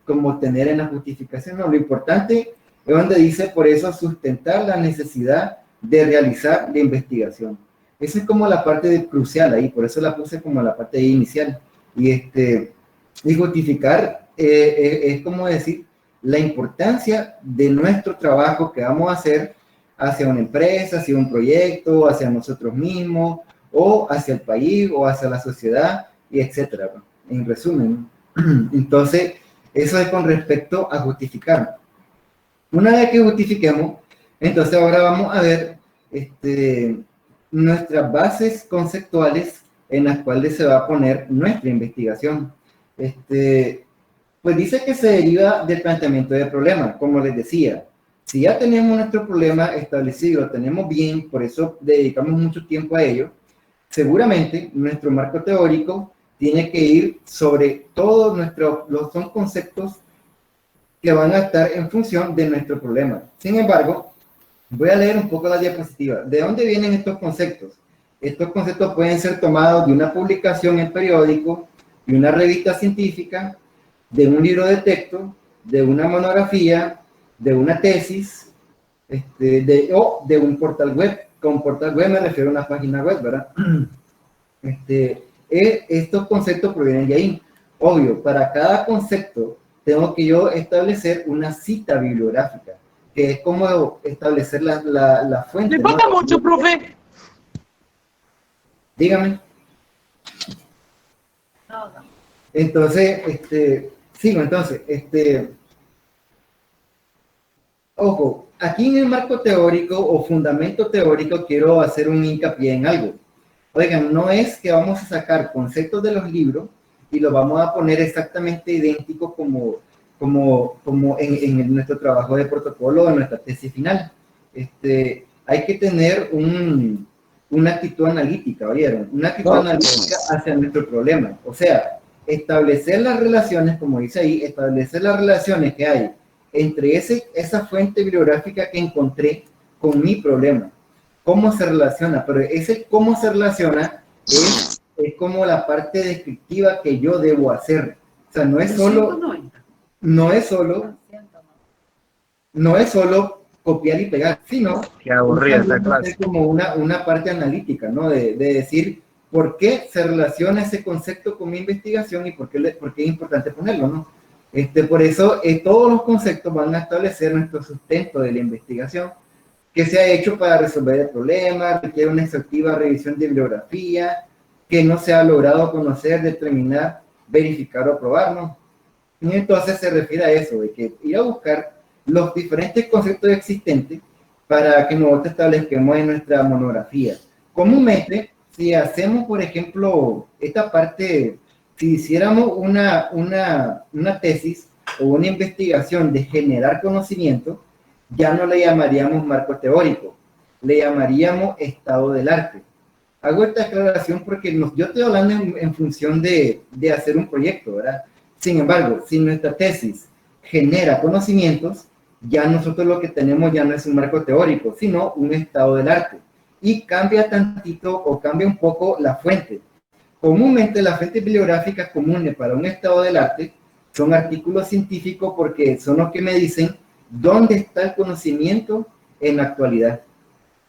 como tener en la justificación. No, lo importante es donde dice, por eso, sustentar la necesidad de realizar la investigación. Esa es como la parte crucial ahí, por eso la puse como la parte inicial. Y justificar es como decir la importancia de nuestro trabajo que vamos a hacer hacia una empresa, hacia un proyecto, hacia nosotros mismos, o hacia el país, o hacia la sociedad, y etcétera, en resumen. Entonces, eso es con respecto a justificar. Una vez que justifiquemos, entonces ahora vamos a ver nuestras bases conceptuales en las cuales se va a poner nuestra investigación. Pues dice que se deriva del planteamiento de problemas, como les decía. Si ya tenemos nuestro problema establecido, lo tenemos bien, por eso dedicamos mucho tiempo a ello, seguramente nuestro marco teórico tiene que ir sobre todos son conceptos que van a estar en función de nuestro problema. Sin embargo, voy a leer un poco la diapositiva. ¿De dónde vienen estos conceptos? Estos conceptos pueden ser tomados de una publicación en periódico, de una revista científica, de un libro de texto, de una monografía, de una tesis, o de un portal web. Con portal web me refiero a una página web, ¿verdad? Estos conceptos provienen de ahí. Obvio, para cada concepto tengo que yo establecer una cita bibliográfica, que es como establecer la fuente. ¿Le falta ¿no? mucho, profe? Dígame. Entonces, sigo, entonces, ojo, aquí en el marco teórico o fundamento teórico quiero hacer un hincapié en algo. Oigan, no es que vamos a sacar conceptos de los libros y los vamos a poner exactamente idénticos como en nuestro trabajo de protocolo o en nuestra tesis final. Hay que tener una actitud analítica, ¿oyeron? Una actitud analítica hacia nuestro problema. O sea, establecer las relaciones, como dice ahí, establecer las relaciones que hay entre esa fuente bibliográfica que encontré con mi problema. ¿Cómo se relaciona? Pero ese cómo se relaciona es como la parte descriptiva que yo debo hacer. O sea, no es solo copiar y pegar, sino Qué aburrida esta clase. es como una parte analítica, ¿no? De decir por qué se relaciona ese concepto con mi investigación y por qué es importante ponerlo, ¿no? Por eso todos los conceptos van a establecer nuestro sustento de la investigación, que se ha hecho para resolver el problema, requiere una exhaustiva revisión de bibliografía, que no se ha logrado conocer, determinar, verificar o probar, ¿no? Y entonces se refiere a eso, de que ir a buscar los diferentes conceptos existentes para que nosotros establezcamos en nuestra monografía. Comúnmente, si hacemos, por ejemplo, esta parte, si hiciéramos una tesis o una investigación de generar conocimiento, ya no le llamaríamos marco teórico, le llamaríamos estado del arte. Hago esta aclaración porque yo estoy hablando en función de hacer un proyecto, ¿verdad? Sin embargo, si nuestra tesis genera conocimientos, ya nosotros lo que tenemos ya no es un marco teórico, sino un estado del arte. Y cambia tantito o cambia un poco la fuente. Comúnmente las fuentes bibliográficas comunes para un estado del arte son artículos científicos porque son los que me dicen dónde está el conocimiento en la actualidad.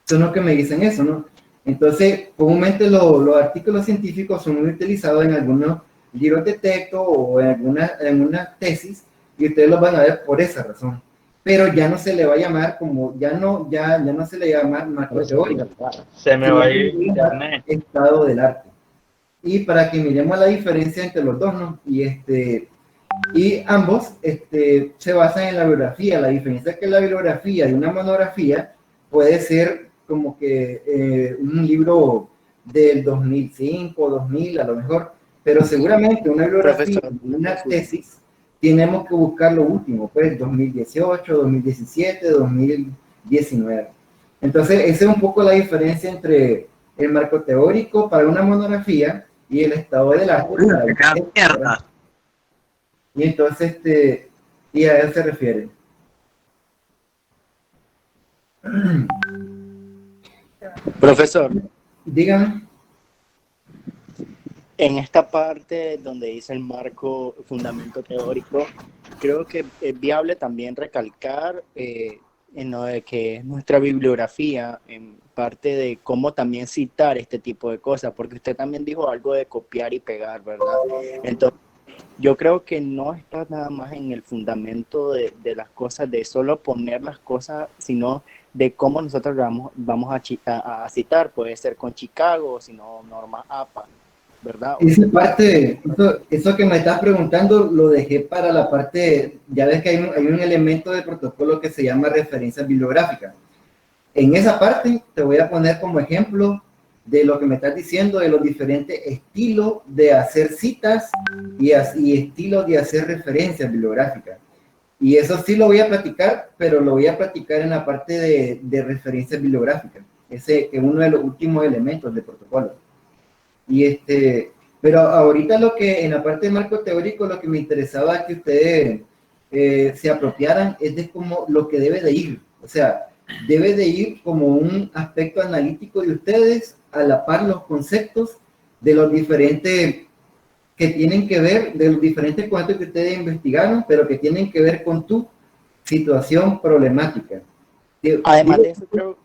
Son los que me dicen eso, ¿no? Entonces, comúnmente los artículos científicos son muy utilizados en algunos libros de texto o en alguna tesis y ustedes los van a ver por esa razón. Pero ya no se le va a llamar como, ya no se le llama marco teórico. Se me va a ir internet. Estado del arte. Y para que miremos la diferencia entre los dos, ¿no? Y ambos se basan en la bibliografía. La diferencia es que la bibliografía de una monografía puede ser como que un libro del 2005, 2000 a lo mejor, pero seguramente una bibliografía, una tesis, tenemos que buscar lo último, pues 2018, 2017, 2019. Entonces, esa es un poco la diferencia entre el marco teórico para una monografía y el estado del arte. Y entonces, y a él se refiere. Profesor. Dígame. En esta parte donde dice el marco, fundamento teórico, creo que es viable también recalcar en lo de que es nuestra bibliografía, en parte de cómo también citar este tipo de cosas, porque usted también dijo algo de copiar y pegar, ¿verdad? Entonces, yo creo que no está nada más en el fundamento de las cosas, de solo poner las cosas, sino de cómo nosotros vamos a citar. Puede ser con Chicago, o si no, norma APA, ¿verdad? Esa parte, eso que me estás preguntando, lo dejé para la parte, ya ves que hay un elemento de protocolo que se llama referencia bibliográfica. En esa parte te voy a poner como ejemplo de lo que me estás diciendo, de los diferentes estilos de hacer citas y estilos de hacer referencias bibliográficas. Y eso sí lo voy a platicar, pero lo voy a platicar en la parte de referencias bibliográficas. Ese que es uno de los últimos elementos del protocolo. Pero ahorita lo que en la parte de marco teórico, lo que me interesaba que ustedes se apropiaran es de cómo lo que debe de ir. O sea, debe de ir como un aspecto analítico de ustedes, a la par los conceptos de los diferentes que tienen que ver, de los diferentes conceptos que ustedes investigaron, pero que tienen que ver con tu situación problemática. Además de eso, creo...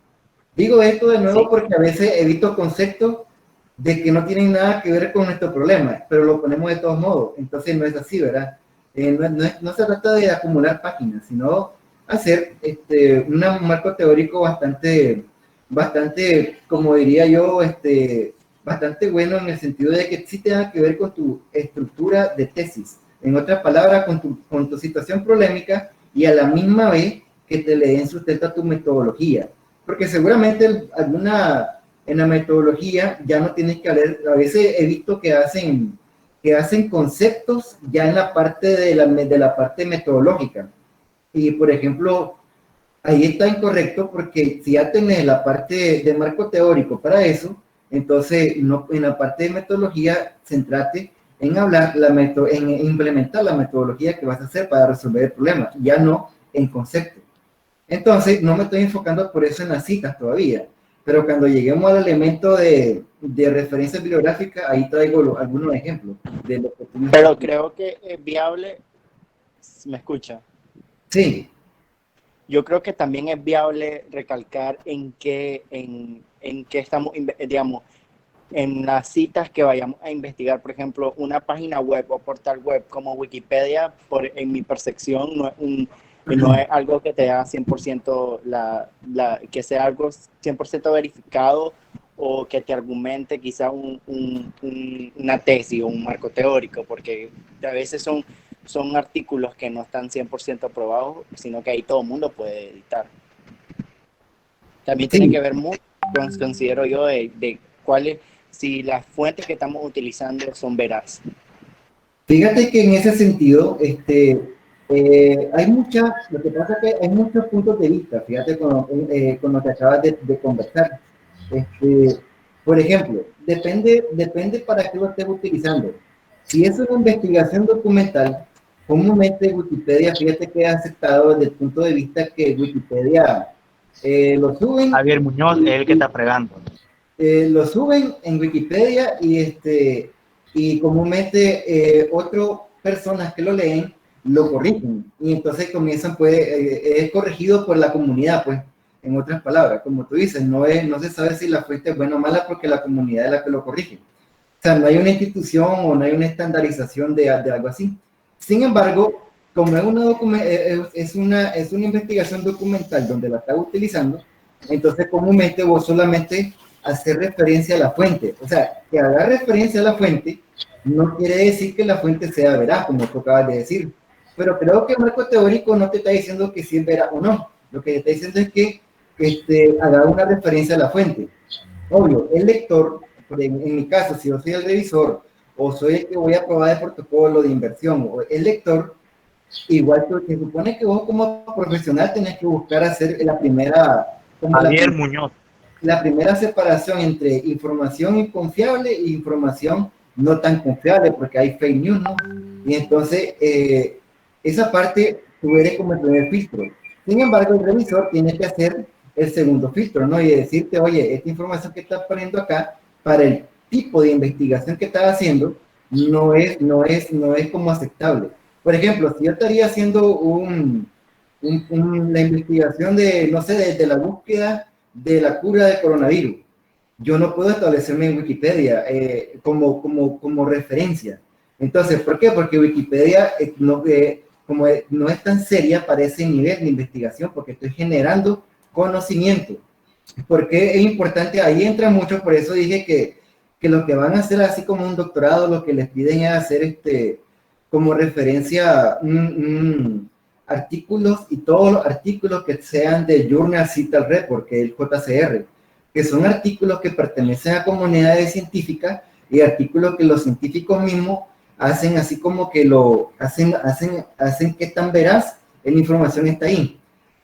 Digo esto de nuevo Sí. porque a veces evito conceptos de que no tienen nada que ver con nuestro problema, pero lo ponemos de todos modos. Entonces no es así, ¿verdad? No se trata de acumular páginas, sino hacer un marco teórico bastante, como diría yo, bastante bueno en el sentido de que sí tenga que ver con tu estructura de tesis. En otras palabras, con tu situación problemática y a la misma vez que te le den sustento a tu metodología. Porque seguramente en la metodología ya no tienes que hablar, a veces he visto que hacen conceptos ya en la parte de la parte metodológica. Y por ejemplo, ahí está incorrecto porque si ya tenés la parte de marco teórico para eso, entonces no, en la parte de metodología, centrate en en implementar la metodología que vas a hacer para resolver el problema, ya no en concepto. Entonces, no me estoy enfocando por eso en las citas todavía, pero cuando lleguemos al elemento de referencia bibliográfica, ahí traigo algunos ejemplos de lo que tú me Pero estás... creo que es viable, ¿me escucha? Sí. Yo creo que también es viable recalcar en qué estamos, digamos, en las citas que vayamos a investigar, por ejemplo, una página web o portal web como Wikipedia, en mi percepción, no es algo que te haga 100% que sea algo 100% verificado o que te argumente quizá una tesis o un marco teórico, porque a veces son artículos que no están 100% aprobados, sino que ahí todo el mundo puede editar. También tiene que ver mucho, considero yo, de cuáles, si las fuentes que estamos utilizando son veraces. Fíjate que en ese sentido, lo que pasa es que hay muchos puntos de vista, fíjate con lo que acabas de conversar. Por ejemplo, depende para qué lo estés utilizando. Si es una investigación documental, comúnmente Wikipedia, fíjate que ha aceptado desde el punto de vista que Wikipedia lo suben. Javier Muñoz es el que está fregando. Lo suben en Wikipedia y comúnmente otras personas que lo leen lo corrigen y entonces comienzan, es corregido por la comunidad, pues, en otras palabras, como tú dices, no se sabe si la fuente es buena o mala porque la comunidad es la que lo corrige. O sea, no hay una institución o no hay una estandarización de algo así. Sin embargo, como es una investigación documental donde la estás utilizando, entonces comúnmente vos solamente hacer referencia a la fuente. O sea, que haga referencia a la fuente no quiere decir que la fuente sea veraz, como tú acabas de decir. Pero creo que el marco teórico no te está diciendo que sí es veraz o no. Lo que te está diciendo es que haga una referencia a la fuente. Obvio, el lector, en mi caso, si yo soy el revisor o soy el que voy a probar el protocolo de inversión, o el lector, igual que se supone que vos como profesional tenés que buscar hacer la primera... Javier Muñoz. La primera separación entre información inconfiable e información no tan confiable, porque hay fake news, ¿no? Y entonces, esa parte tú eres como el primer filtro. Sin embargo, el revisor tiene que hacer el segundo filtro, ¿no? Y decirte, oye, esta información que estás poniendo acá, para tipo de investigación que estás haciendo no es como aceptable. Por ejemplo, si yo estaría haciendo la investigación de, no sé, de la búsqueda de la cura del coronavirus, yo no puedo establecerme en Wikipedia como referencia. Entonces, ¿por qué? Porque Wikipedia como no es tan seria para ese nivel de investigación, porque estoy generando conocimiento. Porque es importante, ahí entra mucho, por eso dije que lo que van a hacer así como un doctorado, lo que les piden es hacer como referencia artículos, y todos los artículos que sean de Journal Cital Report, que es el JCR, que son artículos que pertenecen a comunidades científicas y artículos que los científicos mismos hacen así como que hacen que tan veraz la información está ahí.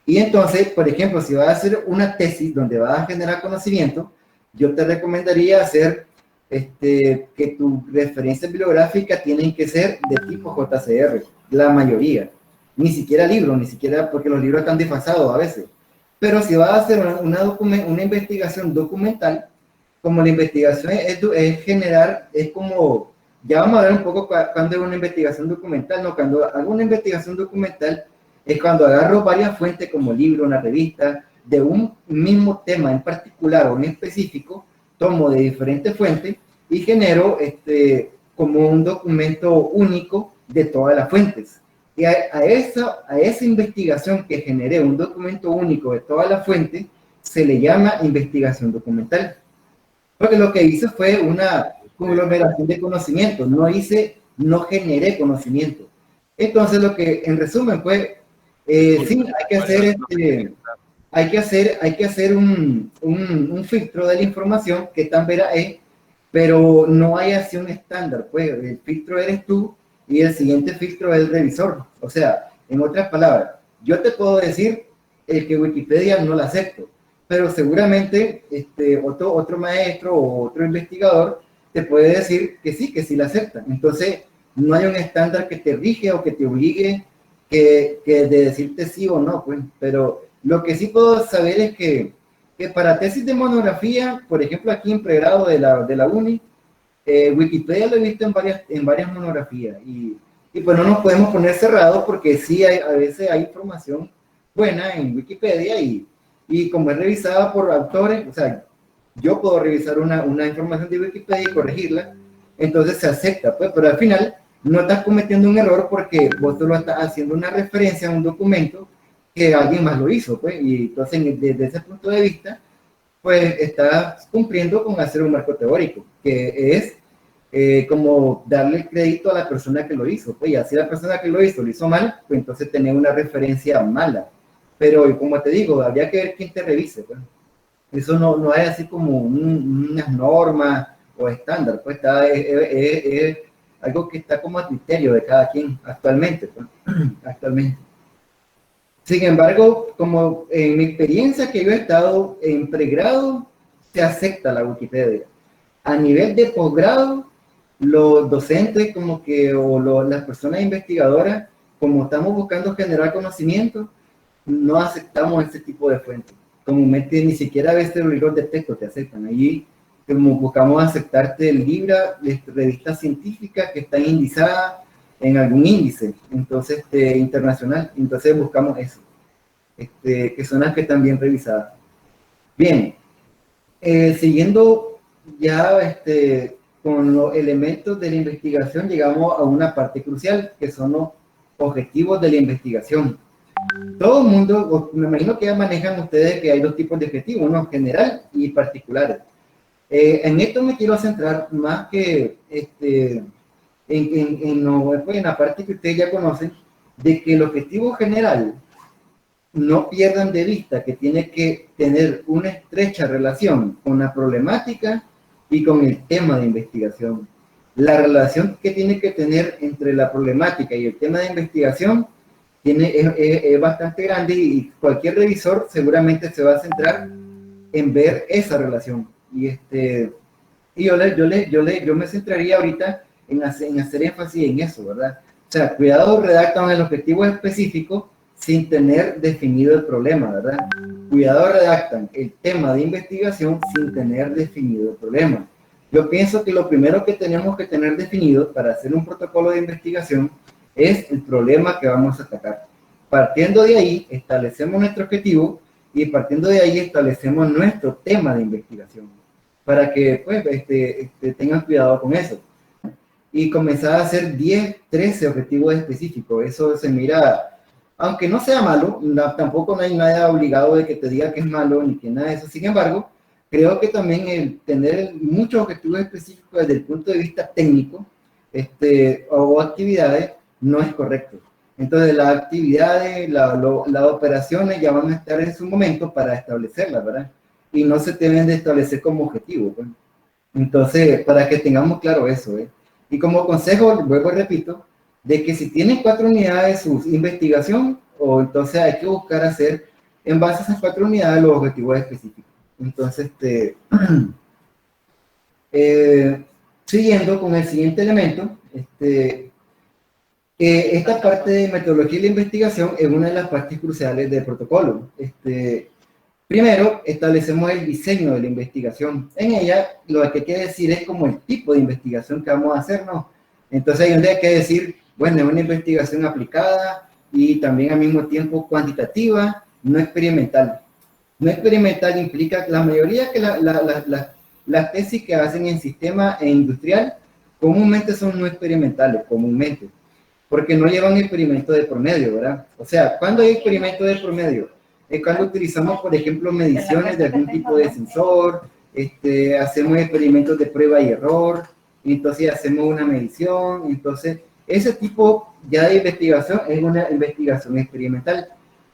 Y entonces, por ejemplo, si vas a hacer una tesis donde vas a generar conocimiento, yo te recomendaría hacer que tu referencia bibliográfica tienen que ser de tipo JCR, la mayoría. Ni siquiera libros, ni siquiera, porque los libros están desfasados a veces. Pero si vas a hacer una investigación documental, como la investigación es generar, es como, ya vamos a ver un poco cuando es una investigación documental, ¿no? Cuando hago una investigación documental, es cuando agarro varias fuentes como libro, una revista, de un mismo tema en particular o en específico, tomo de diferentes fuentes y genero como un documento único de todas las fuentes. Y a esa investigación que generé, un documento único de todas las fuentes, se le llama investigación documental. Porque lo que hice fue una conglomeración de conocimiento, no generé conocimiento. Entonces, lo que en resumen fue, sí, hay que hacer un filtro de la información que tan veraz es, pero no hay así un estándar, pues el filtro eres tú y el siguiente filtro es el revisor. O sea, en otras palabras, yo te puedo decir que Wikipedia no la acepto, pero seguramente otro maestro o otro investigador te puede decir que sí la aceptan. Entonces, no hay un estándar que te rige o que te obligue que de decirte sí o no, pues. Pero lo que sí puedo saber es que para tesis de monografía, por ejemplo, aquí en pregrado de la uni, Wikipedia lo he visto en varias monografías y pues no nos podemos poner cerrados porque sí a veces hay información buena en Wikipedia y como es revisada por autores, o sea, yo puedo revisar una información de Wikipedia y corregirla, entonces se acepta, pues, pero al final no estás cometiendo un error porque vos solo estás haciendo una referencia a un documento que alguien más lo hizo, pues, y entonces desde ese punto de vista, pues estás cumpliendo con hacer un marco teórico, que es como darle crédito a la persona que lo hizo, pues, y así la persona que lo hizo mal, pues entonces tener una referencia mala, pero como te digo, habría que ver quién te revise, pues. Eso no es así como unas normas o estándar, pues es algo que está como a criterio de cada quien actualmente, pues, actualmente. Sin embargo, como en mi experiencia que yo he estado en pregrado, se acepta la Wikipedia. A nivel de posgrado, los docentes las personas investigadoras, como estamos buscando generar conocimiento, no aceptamos ese tipo de fuentes. Comúnmente ni siquiera a veces los libros de texto te aceptan. Allí como buscamos aceptarte el libro de revistas científicas que están indizadas en algún índice, entonces internacional, entonces buscamos eso, que son las que están bien revisadas. Bien, siguiendo ya con los elementos de la investigación, llegamos a una parte crucial, que son los objetivos de la investigación. Todo el mundo, me imagino que ya manejan ustedes que hay dos tipos de objetivos, uno general y particulares. En esto me quiero centrar más que en la parte que ustedes ya conocen, de que el objetivo general no pierdan de vista que tiene que tener una estrecha relación con la problemática y con el tema de investigación. La relación que tiene que tener entre la problemática y el tema de investigación es bastante grande y cualquier revisor seguramente se va a centrar en ver esa relación. Y yo me centraría ahorita en hacer énfasis en eso, ¿verdad? O sea, cuidado, redactan el objetivo específico sin tener definido el problema, ¿verdad? Cuidado, redactan el tema de investigación sin tener definido el problema. Yo pienso que lo primero que tenemos que tener definido para hacer un protocolo de investigación es el problema que vamos a atacar. Partiendo de ahí, establecemos nuestro objetivo y partiendo de ahí establecemos nuestro tema de investigación para que pues, tengan cuidado con eso. Y comenzar a hacer 10, 13 objetivos específicos. Eso se mira, aunque no sea malo, tampoco no hay nada obligado de que te diga que es malo ni que nada de eso. Sin embargo, creo que también el tener muchos objetivos específicos desde el punto de vista técnico o actividades no es correcto. Entonces las actividades, las operaciones ya van a estar en su momento para establecerlas, ¿verdad? Y no se deben de establecer como objetivo, pues. Entonces, para que tengamos claro eso, ¿eh? Y como consejo, vuelvo y repito, de que si tienen 4 unidades de su investigación, o entonces hay que buscar hacer, en base a esas 4 unidades, los objetivos específicos. Entonces, siguiendo con el siguiente elemento, esta parte de metodología y la investigación es una de las partes cruciales del protocolo. Primero, establecemos el diseño de la investigación. En ella, lo que hay que decir es como el tipo de investigación que vamos a hacer, ¿no? Entonces, hay que decir, bueno, es una investigación aplicada y también al mismo tiempo cuantitativa, no experimental. No experimental implica la mayoría que las tesis que hacen en sistema e industrial comúnmente son no experimentales, comúnmente, porque no llevan experimentos de promedio, ¿verdad? O sea, ¿cuándo hay experimentos de promedio? Es cuando utilizamos, por ejemplo, mediciones de algún tipo de sensor, hacemos experimentos de prueba y error, entonces hacemos una medición, entonces ese tipo ya de investigación es una investigación experimental.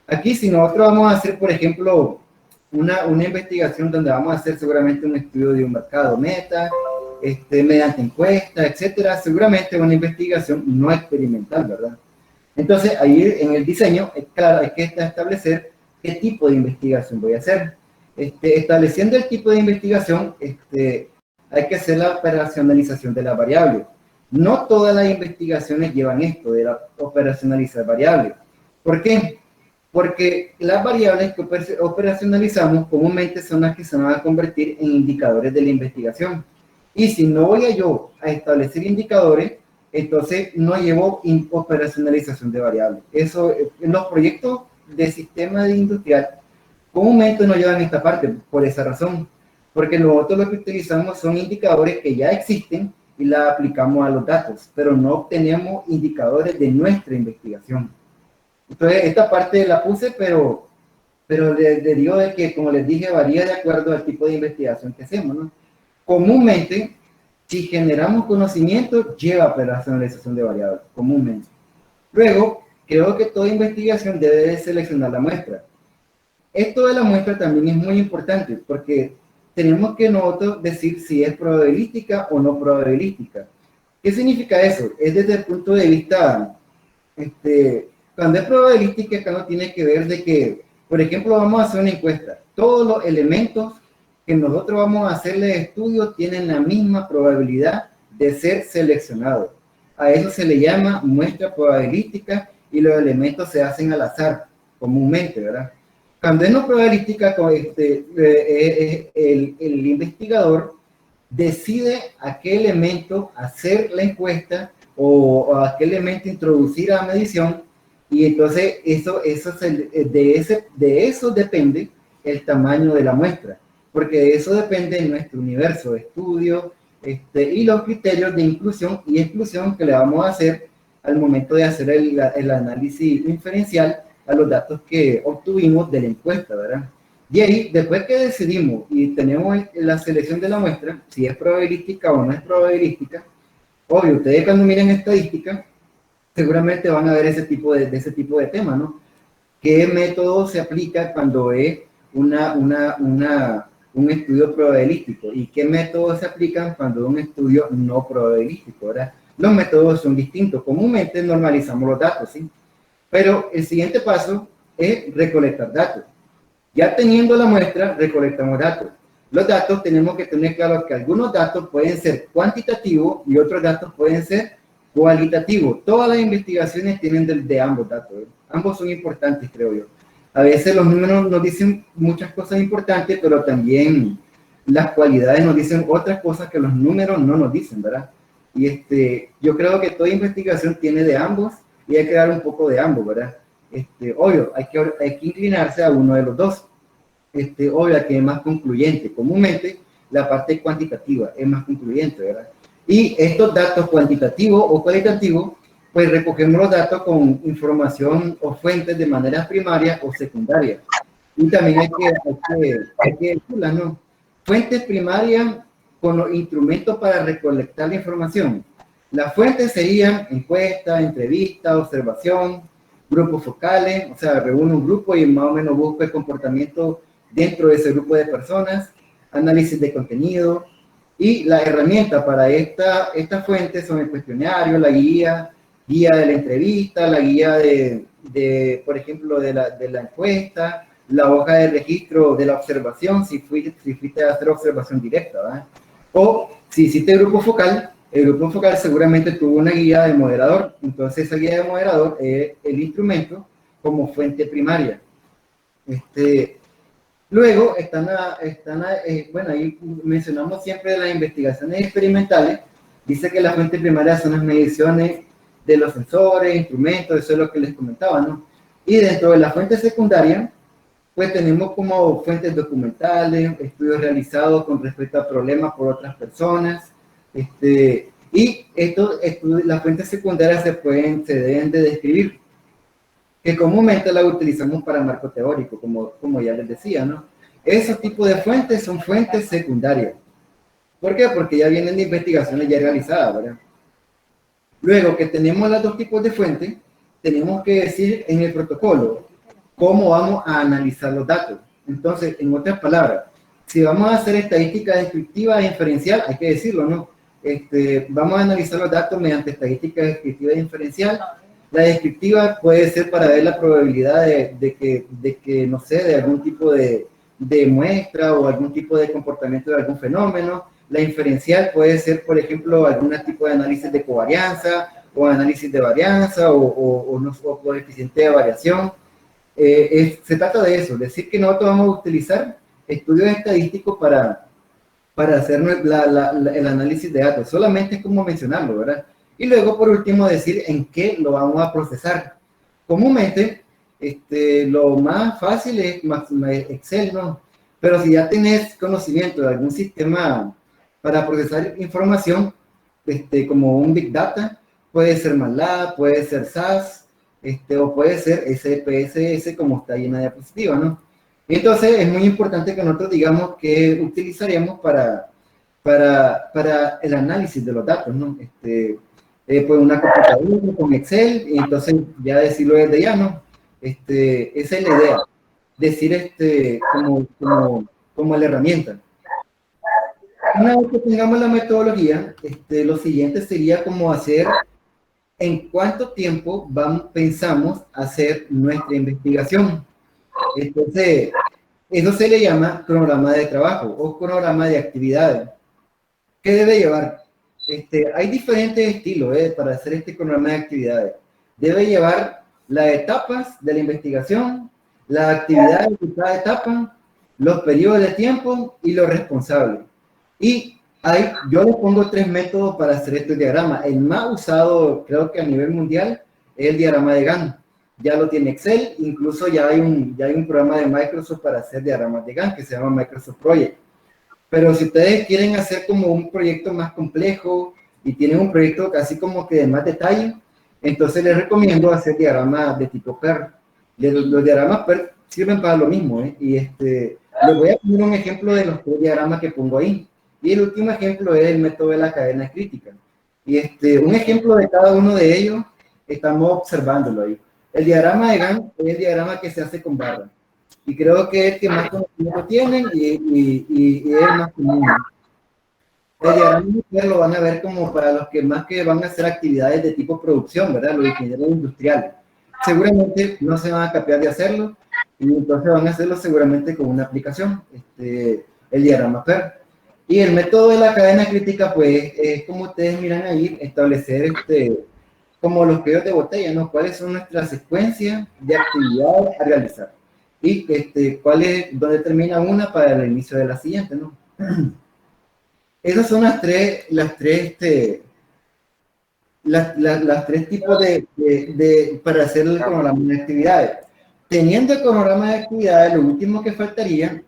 Aquí, si nosotros vamos a hacer, por ejemplo, una investigación donde vamos a hacer seguramente un estudio de un mercado meta, mediante encuestas, etcétera, seguramente una investigación no experimental, ¿verdad? Entonces, ahí en el diseño, claro, hay que establecer qué tipo de investigación voy a hacer. Estableciendo el tipo de investigación, hay que hacer la operacionalización de las variables. No todas las investigaciones llevan esto de operacionalizar variables. ¿Por qué? Porque las variables que operacionalizamos comúnmente son las que se van a convertir en indicadores de la investigación. Y si no voy yo a establecer indicadores, entonces no llevo operacionalización de variables. Eso, en los proyectos de sistema de industrial, comúnmente no llevan esta parte, por esa razón. Porque nosotros lo que utilizamos son indicadores que ya existen y la aplicamos a los datos, pero no obtenemos indicadores de nuestra investigación. Entonces, esta parte la puse, pero le digo de que, como les dije, varía de acuerdo al tipo de investigación que hacemos, ¿no? Comúnmente, si generamos conocimiento, lleva operacionalización de variables, comúnmente. Luego, creo que toda investigación debe seleccionar la muestra. Esto de la muestra también es muy importante, porque tenemos que nosotros decir si es probabilística o no probabilística. ¿Qué significa eso? Es desde el punto de vista, cuando es probabilística, acá no tiene que ver de que, por ejemplo, vamos a hacer una encuesta. Todos los elementos que nosotros vamos a hacerle estudio tienen la misma probabilidad de ser seleccionados. A eso se le llama muestra probabilística y los elementos se hacen al azar, comúnmente, ¿verdad? Cuando es no probabilística, el investigador decide a qué elemento hacer la encuesta o a qué elemento introducir a la medición, y entonces de eso depende el tamaño de la muestra, porque de eso depende nuestro universo de estudio y los criterios de inclusión y exclusión que le vamos a hacer al momento de hacer el análisis inferencial a los datos que obtuvimos de la encuesta, ¿verdad? Y ahí, después que decidimos y tenemos la selección de la muestra, si es probabilística o no es probabilística, obvio, ustedes cuando miren estadística, seguramente van a ver ese tipo de tema, ¿no? ¿Qué método se aplica cuando es un estudio probabilístico? ¿Y qué métodos se aplican cuando es un estudio no probabilístico, ¿verdad? Los métodos son distintos. Comúnmente normalizamos los datos, ¿sí? Pero el siguiente paso es recolectar datos. Ya teniendo la muestra, recolectamos datos. Los datos tenemos que tener claro que algunos datos pueden ser cuantitativos y otros datos pueden ser cualitativos. Todas las investigaciones tienen de ambos datos, ¿eh? Ambos son importantes, creo yo. A veces los números nos dicen muchas cosas importantes, pero también las cualidades nos dicen otras cosas que los números no nos dicen, ¿verdad? Y yo creo que toda investigación tiene de ambos y hay que dar un poco de ambos, ¿verdad? Obvio, hay que inclinarse a uno de los dos. Obvio, que es más concluyente. Comúnmente, la parte cuantitativa es más concluyente, ¿verdad? Y estos datos cuantitativos o cualitativos, pues recogemos los datos con información o fuentes de manera primaria o secundaria. Y también hay que decirla, ¿no? Fuentes primarias con los instrumentos para recolectar la información. Las fuentes serían encuesta, entrevista, observación, grupos focales, o sea, reúne un grupo y más o menos busca el comportamiento dentro de ese grupo de personas, análisis de contenido, y la herramienta para estas fuentes son el cuestionario, la guía de la entrevista, la guía por ejemplo, de la encuesta, la hoja de registro de la observación, si fuiste a hacer observación directa, ¿verdad? O si hiciste el grupo focal seguramente tuvo una guía de moderador, entonces esa guía de moderador es el instrumento como fuente primaria. Luego bueno, ahí mencionamos siempre las investigaciones experimentales, dice que las fuentes primarias son las mediciones de los sensores, instrumentos, eso es lo que les comentaba, ¿no? Y dentro de la fuente secundaria, pues tenemos como fuentes documentales, estudios realizados con respecto a problemas por otras personas, y las fuentes secundarias se deben de describir, que comúnmente la utilizamos para marco teórico, como ya les decía, ¿no? Esos tipos de fuentes son fuentes secundarias. ¿Por qué? Porque ya vienen de investigaciones ya realizadas, ¿verdad? Luego que tenemos los dos tipos de fuentes, tenemos que decir en el protocolo cómo vamos a analizar los datos. Entonces, en otras palabras, si vamos a hacer estadística descriptiva e inferencial, hay que decirlo, ¿no? Vamos a analizar los datos mediante estadística descriptiva e inferencial. La descriptiva puede ser para ver la probabilidad de que, no sé, de algún tipo de muestra o algún tipo de comportamiento de algún fenómeno. La inferencial puede ser, por ejemplo, algún tipo de análisis de covarianza o análisis de varianza o coeficiente de variación. Se trata de eso, decir que nosotros vamos a utilizar estudios estadísticos para hacer el análisis de datos. Solamente es como mencionarlo, ¿verdad? Y luego, por último, decir en qué lo vamos a procesar. Comúnmente, lo más fácil es Excel, ¿no? Pero si ya tenés conocimiento de algún sistema para procesar información, como un Big Data, puede ser MATLAB, puede ser SAS, o puede ser SPSS, como está ahí en la diapositiva, ¿no? Entonces, es muy importante que nosotros digamos que utilizaríamos para el análisis de los datos, ¿no? Pues una computadora con Excel, y entonces ya decirlo desde ya, ¿no? Esa es la idea, decir como la herramienta. Una vez que tengamos la metodología, lo siguiente sería como hacer en cuánto tiempo pensamos hacer nuestra investigación. Entonces, eso se le llama cronograma de trabajo o cronograma de actividades. ¿Qué debe llevar? Hay diferentes estilos para hacer este cronograma de actividades. Debe llevar las etapas de la investigación, las actividades de cada etapa, los periodos de tiempo y los responsables. Y yo les pongo 3 métodos para hacer este diagrama. El más usado, creo que a nivel mundial, es el diagrama de Gantt. Ya lo tiene Excel, incluso ya hay un programa de Microsoft para hacer diagramas de Gantt que se llama Microsoft Project. Pero si ustedes quieren hacer como un proyecto más complejo y tienen un proyecto casi como que de más detalle, entonces les recomiendo hacer diagramas de tipo PER. Los diagramas PER sirven para lo mismo, ¿eh? Y les voy a poner un ejemplo de los 3 diagramas que pongo ahí. Y el último ejemplo es el método de la cadena crítica. Y un ejemplo de cada uno de ellos, estamos observándolo ahí. El diagrama de Gantt es el diagrama que se hace con barra. Y creo que es el que más conocimiento tienen y es el más común. El diagrama lo van a ver como para los que más que van a hacer actividades de tipo producción, ¿verdad? Los ingenieros industriales. Seguramente no se van a capear de hacerlo y entonces van a hacerlo seguramente con una aplicación, el diagrama PER. Y el método de la cadena crítica, pues, es como ustedes miran ahí, establecer como los cuellos de botella, ¿no? ¿Cuáles son nuestras secuencias de actividades a realizar? Y dónde termina una para el inicio de la siguiente, ¿no? Esas son las tres tipos para hacer el cronograma de actividades. Teniendo el cronograma de actividades, lo último que faltaría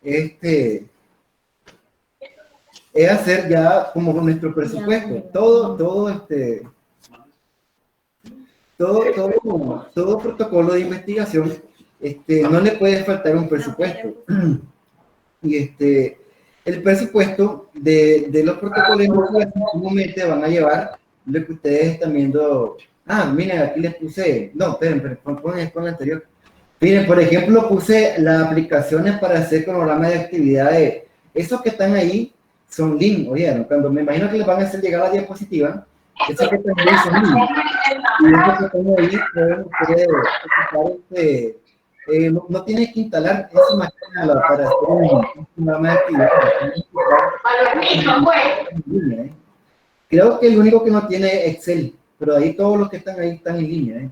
es hacer ya como nuestro presupuesto. Todo protocolo de investigación, no le puede faltar un presupuesto. Y el presupuesto de los protocolos de investigación comúnmente van a llevar lo que ustedes están viendo. Miren, aquí les puse, no, esperen, pongan con la anterior. Miren, por ejemplo, puse las aplicaciones para hacer cronogramas de actividades. Esos que están ahí son links, oyeron, cuando me imagino que les van a hacer llegar a la diapositiva, esos que están ahí son links. Y esos que están ahí pueden ustedes ocupar no tiene que instalar esa máquina para hacer un programa de actividad. Creo que el único que no tiene es Excel, pero ahí todos los que están ahí están en línea.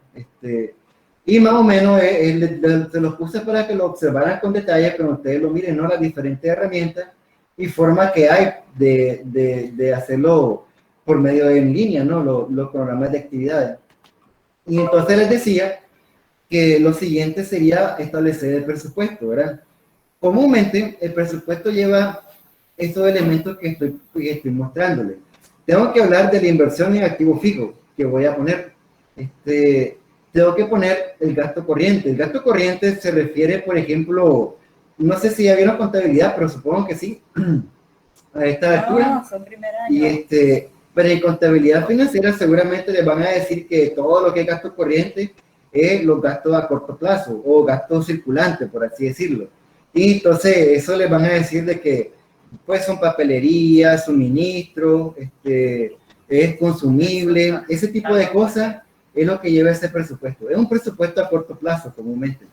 Y más o menos se los puse para que lo observaran con detalle, pero ustedes lo miren, ¿no? Las diferentes herramientas y formas que hay de hacerlo por medio de en línea, ¿no? Los programas de actividades. Y entonces les decía que lo siguiente sería establecer el presupuesto, ¿verdad? Comúnmente el presupuesto lleva estos elementos que estoy mostrándoles. Tengo que hablar de la inversión en activo fijo que voy a poner. Tengo que poner el gasto corriente. El gasto corriente se refiere, por ejemplo, no sé si ya vieron contabilidad, pero supongo que sí, a esta altura. Son primer año. Y pero en contabilidad financiera seguramente les van a decir que todo lo que es gasto corriente es los gastos a corto plazo o gastos circulantes, por así decirlo. Y entonces eso les van a decir de que pues son papelería, suministro, es consumible, ese tipo de cosas es lo que lleva ese presupuesto. Es un presupuesto a corto plazo comúnmente.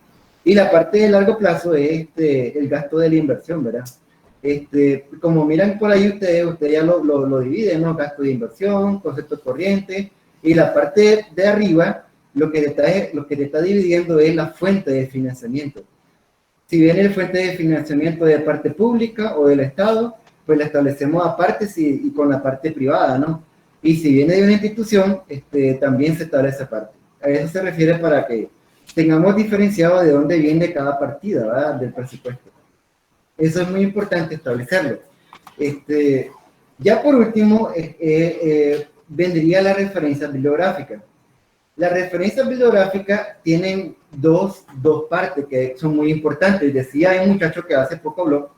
Y la parte de largo plazo es el gasto de la inversión, ¿verdad? Como miran por ahí ustedes ya lo dividen, ¿no? Gasto de inversión, conceptos corrientes, y la parte de arriba lo que te está dividiendo es la fuente de financiamiento. Si viene el fuente de financiamiento de parte pública o del Estado, pues la establecemos aparte y con la parte privada, ¿no? Y si viene de una institución, también se establece aparte. A eso se refiere para que tengamos diferenciado de dónde viene cada partida, ¿verdad? Del presupuesto. Eso es muy importante establecerlo. Ya por último, vendría la referencia bibliográfica. Las referencias bibliográficas tienen dos partes que son muy importantes. Decía hay un muchacho que hace poco habló.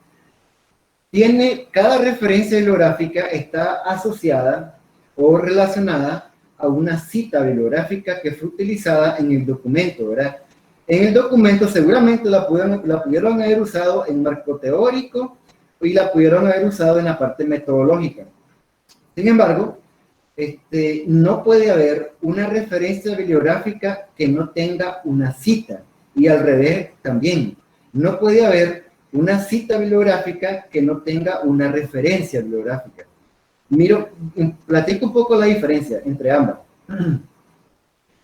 Cada referencia bibliográfica está asociada o relacionada a una cita bibliográfica que fue utilizada en el documento, ¿verdad? En el documento seguramente la pudieron haber usado en marco teórico y la pudieron haber usado en la parte metodológica. Sin embargo, no puede haber una referencia bibliográfica que no tenga una cita, y al revés también. No puede haber una cita bibliográfica que no tenga una referencia bibliográfica. Platico un poco la diferencia entre ambas.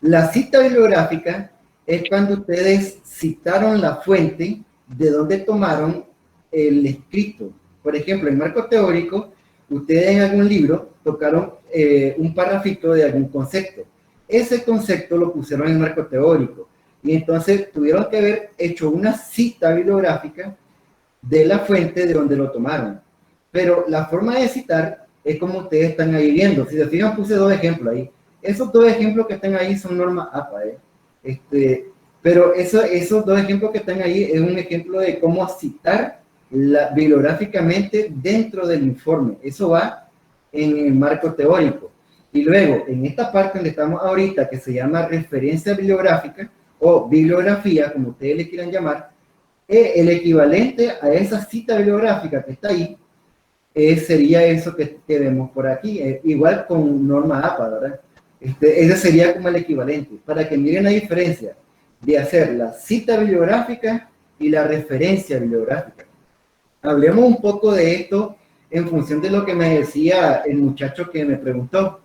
La cita bibliográfica es cuando ustedes citaron la fuente de donde tomaron el escrito. Por ejemplo, en marco teórico, ustedes en algún libro tocaron un parrafito de algún concepto. Ese concepto lo pusieron en marco teórico. Y entonces tuvieron que haber hecho una cita bibliográfica de la fuente de donde lo tomaron. Pero la forma de citar es como ustedes están ahí viendo. Si se fijan, puse dos ejemplos ahí. Esos dos ejemplos que están ahí son normas APA, pero esos dos ejemplos que están ahí es un ejemplo de cómo citar bibliográficamente dentro del informe. Eso va en el marco teórico. Y luego, en esta parte donde estamos ahorita, que se llama referencia bibliográfica o bibliografía, como ustedes le quieran llamar, el equivalente a esa cita bibliográfica que está ahí, sería eso que vemos por aquí, igual con norma APA, ¿verdad? Ese sería como el equivalente, para que miren la diferencia de hacer la cita bibliográfica y la referencia bibliográfica. Hablemos un poco de esto en función de lo que me decía el muchacho que me preguntó.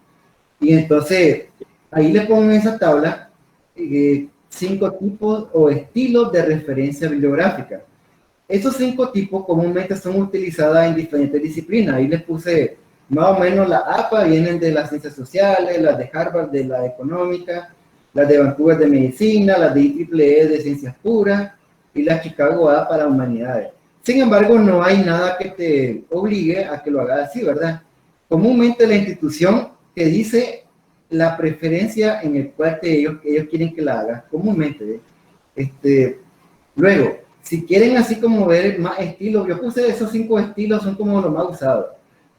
Y entonces, ahí le pongo en esa tabla 5 tipos o estilos de referencia bibliográfica. esos 5 tipos comúnmente son utilizadas en diferentes disciplinas. Ahí les puse más o menos la APA, vienen de las ciencias sociales, las de Harvard de la económica, las de Vancouver de medicina, las de IEEE de ciencias puras y la Chicago A para humanidades. Sin embargo, no hay nada que te obligue a que lo hagas así, ¿verdad? Comúnmente la institución te dice la preferencia en el cual ellos quieren que la hagas, comúnmente. Luego, si quieren así como ver más estilos, yo puse esos 5 estilos, son como los más usados,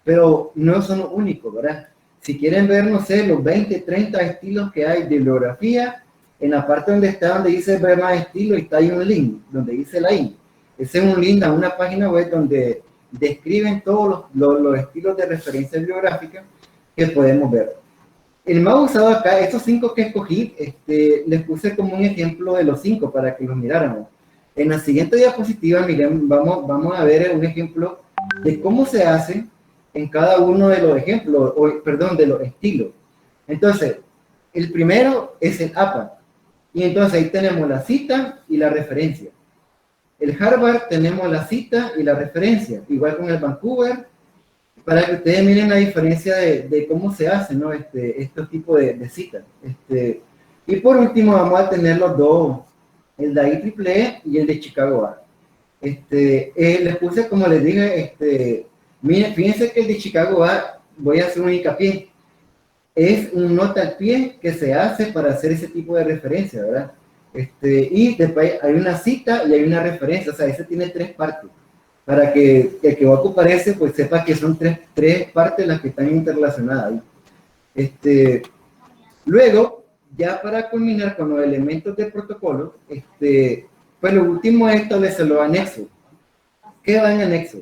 pero no son los únicos, ¿verdad? Si quieren ver, no sé, los 20, 30 estilos que hay de bibliografía, en la parte donde dice ver más estilos, está ahí un link, donde dice la I. Ese es un link a una página web donde describen todos los estilos de referencia bibliográfica que podemos ver. El más usado acá, estos 5 que escogí, les puse como un ejemplo de los 5 para que los miráramos. En la siguiente diapositiva, miren, vamos a ver un ejemplo de cómo se hace en cada uno de los ejemplos, de los estilos. Entonces, el primero es el APA. Y entonces ahí tenemos la cita y la referencia. El Harvard tenemos la cita y la referencia, igual con el Vancouver, para que ustedes miren la diferencia de cómo se hace, ¿no? Estos tipos de citas. Y por último vamos a tener los dos, el de IEEE y el de Chicago A. Les puse, como les dije, miren, fíjense que el de Chicago A, voy a hacer un hincapié, es un nota al pie que se hace para hacer ese tipo de referencia, ¿verdad? Y después hay una cita y hay una referencia, o sea, ese tiene 3 partes, para que el que va a ocupar ese, pues sepa que son tres partes las que están interrelacionadas ahí. Luego, ya para culminar con los elementos del protocolo, pues lo último es establecer los anexos. ¿Qué va en anexo?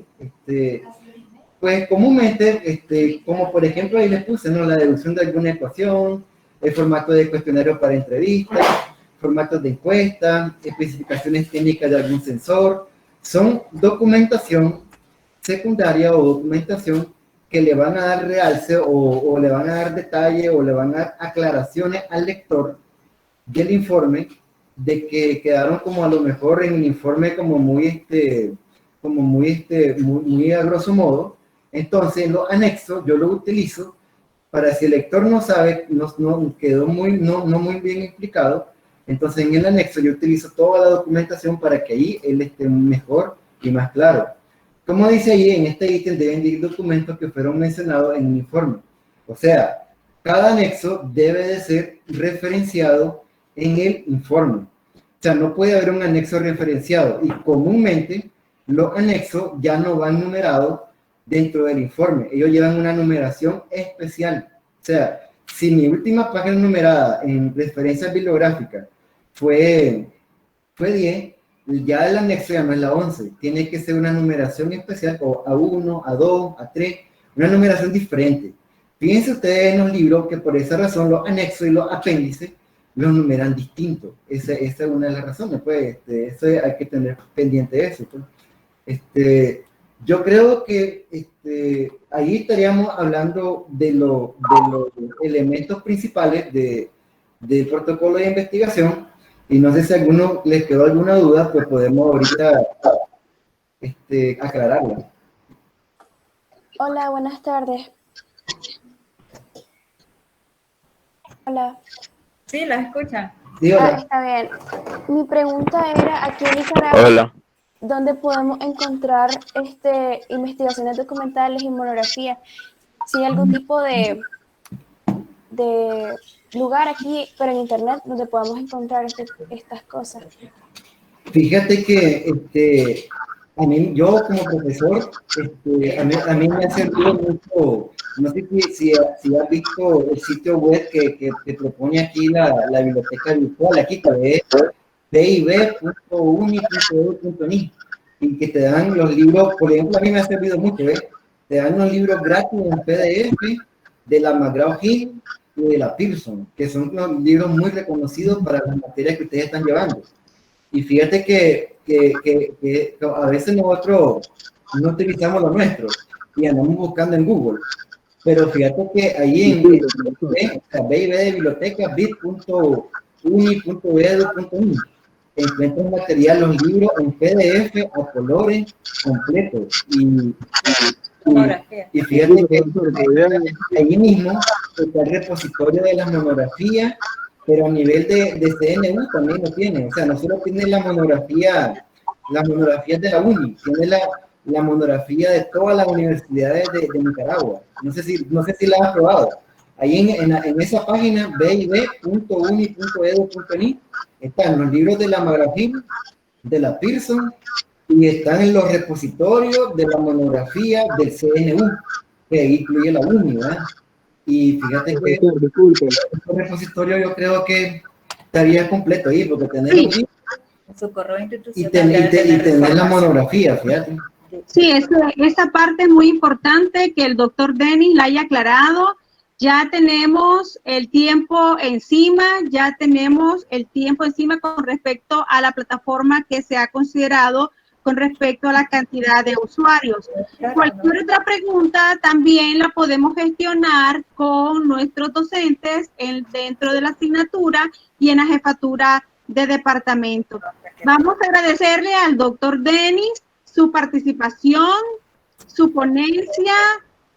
Pues comúnmente, como por ejemplo ahí les puse, ¿no? La deducción de alguna ecuación, el formato de cuestionario para entrevistas, formatos de encuesta, especificaciones técnicas de algún sensor, son documentación secundaria o documentación que le van a dar realce o le van a dar detalle o le van a dar aclaraciones al lector del informe de que quedaron como a lo mejor en el informe como muy a grosso modo. Entonces los anexos yo los utilizo para si el lector no sabe, no quedó no muy bien explicado, entonces en el anexo yo utilizo toda la documentación para que ahí él esté mejor y más claro. Como dice ahí, en este ítem deben de ir documentos que fueron mencionados en el informe. O sea, cada anexo debe de ser referenciado en el informe. O sea, no puede haber un anexo referenciado y comúnmente los anexos ya no van numerados dentro del informe. Ellos llevan una numeración especial. O sea, si mi última página numerada en referencias bibliográficas fue 10, ya el anexo ya no es la 11. Tiene que ser una numeración especial o A1, A2, A3, una numeración diferente. Fíjense ustedes en los libros que por esa razón los anexos y los apéndices los numeran distintos. Esa es una de las razones, pues, eso hay que tener pendiente de eso, pues. Yo creo que ahí estaríamos hablando de los elementos principales del protocolo de investigación, y no sé si a alguno les quedó alguna duda, pues podemos ahorita aclararla. Hola, buenas tardes. Hola. Sí, la escucha. Sí, Está bien. Mi pregunta era, aquí en Nicaragua, Hola. ¿dónde podemos encontrar investigaciones documentales y monografías? Si hay algún tipo de lugar aquí, pero en internet, donde podamos encontrar estas cosas. Fíjate que yo como profesor, a mí me ha servido mucho, no sé si has visto el sitio web que propone aquí la biblioteca virtual, aquí que es bib.uni.edu.ni, y que te dan los libros, por ejemplo, a mí me ha servido mucho, te dan los libros gratis en PDF de la McGraw-Hill y de la Pearson, que son los libros muy reconocidos para las materias que ustedes están llevando. Y fíjate que a veces nosotros no utilizamos lo nuestro y andamos buscando en Google. Pero fíjate que ahí en BIB de biblioteca, bit.uni.edu.ni, encuentran material, los libros en PDF a colores completos. Y fíjate que ahí mismo está el repositorio de las monografías, pero a nivel de CNU también lo tiene. O sea, no solo tiene las monografías de la UNI, tiene la monografía de todas las universidades de Nicaragua. No sé si la has probado. Ahí en esa página, bib.uni.edu.ni, están los libros de la Magazine, de la Pearson, y están en los repositorios de la monografía del CNU, que incluye la UNI, ¿verdad? Y fíjate que el repositorio yo creo que estaría completo ahí, porque tener los libros Su correo y institucional. tener la monografía, fíjate. Sí, esa parte es muy importante que el doctor Denis la haya aclarado. Ya tenemos el tiempo encima con respecto a la plataforma que se ha considerado con respecto a la cantidad de usuarios. Cualquier otra pregunta también la podemos gestionar con nuestros docentes dentro de la asignatura y en la jefatura de departamento. Vamos a agradecerle al doctor Denis su participación, su ponencia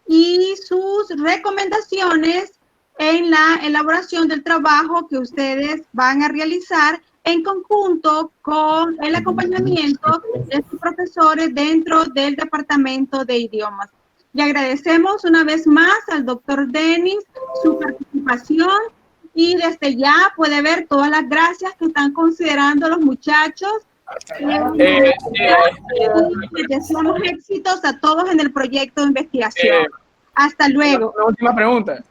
y sus recomendaciones en la elaboración del trabajo que ustedes van a realizar en conjunto con el acompañamiento de sus profesores dentro del Departamento de Idiomas. Le agradecemos una vez más al doctor Denis su participación y desde ya puede ver todas las gracias que están considerando los muchachos. Les deseamos éxitos a todos en el proyecto de investigación. Hasta luego. Una última pregunta.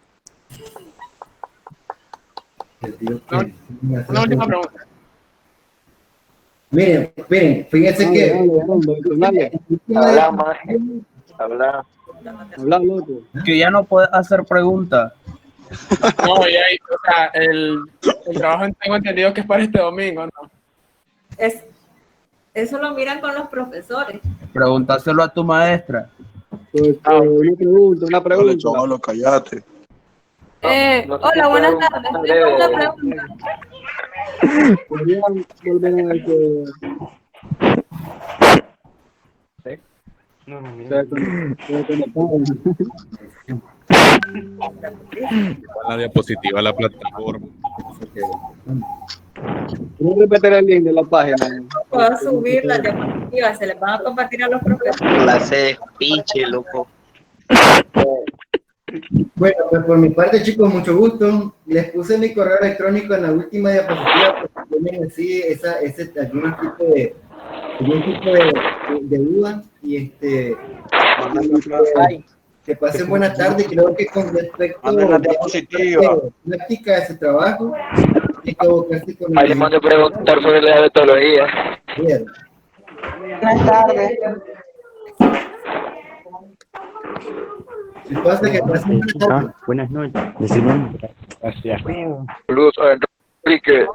Una última pregunta. Miren, fíjense que Que ya no puedes hacer preguntas. No, o sea, el trabajo tengo entendido que es para este domingo, ¿no? Eso lo miran con los profesores. Pregúntaselo a tu maestra. Una pregunta. Chavalo, cállate. Hola, buenas tardes. Tengo una pregunta. ¿Podrían volver a ver que... La diapositiva a la plataforma. ¿Puedo repetir el link de la página? Puedo subir las diapositivas, se les van a compartir a los profesores. Clase de pinche, loco. Bueno, pues por mi parte, chicos, mucho gusto. Les puse mi correo electrónico en la última diapositiva porque tienen así algún tipo de duda y que pasen buenas tardes. Creo que con respecto a la práctica de ese trabajo, alguien manda a preguntar sobre la diabetología. Bien. Buenas tardes. Si pasa que pasen buenas tardes. Buenas noches. Gracias. Saludos a Enrique.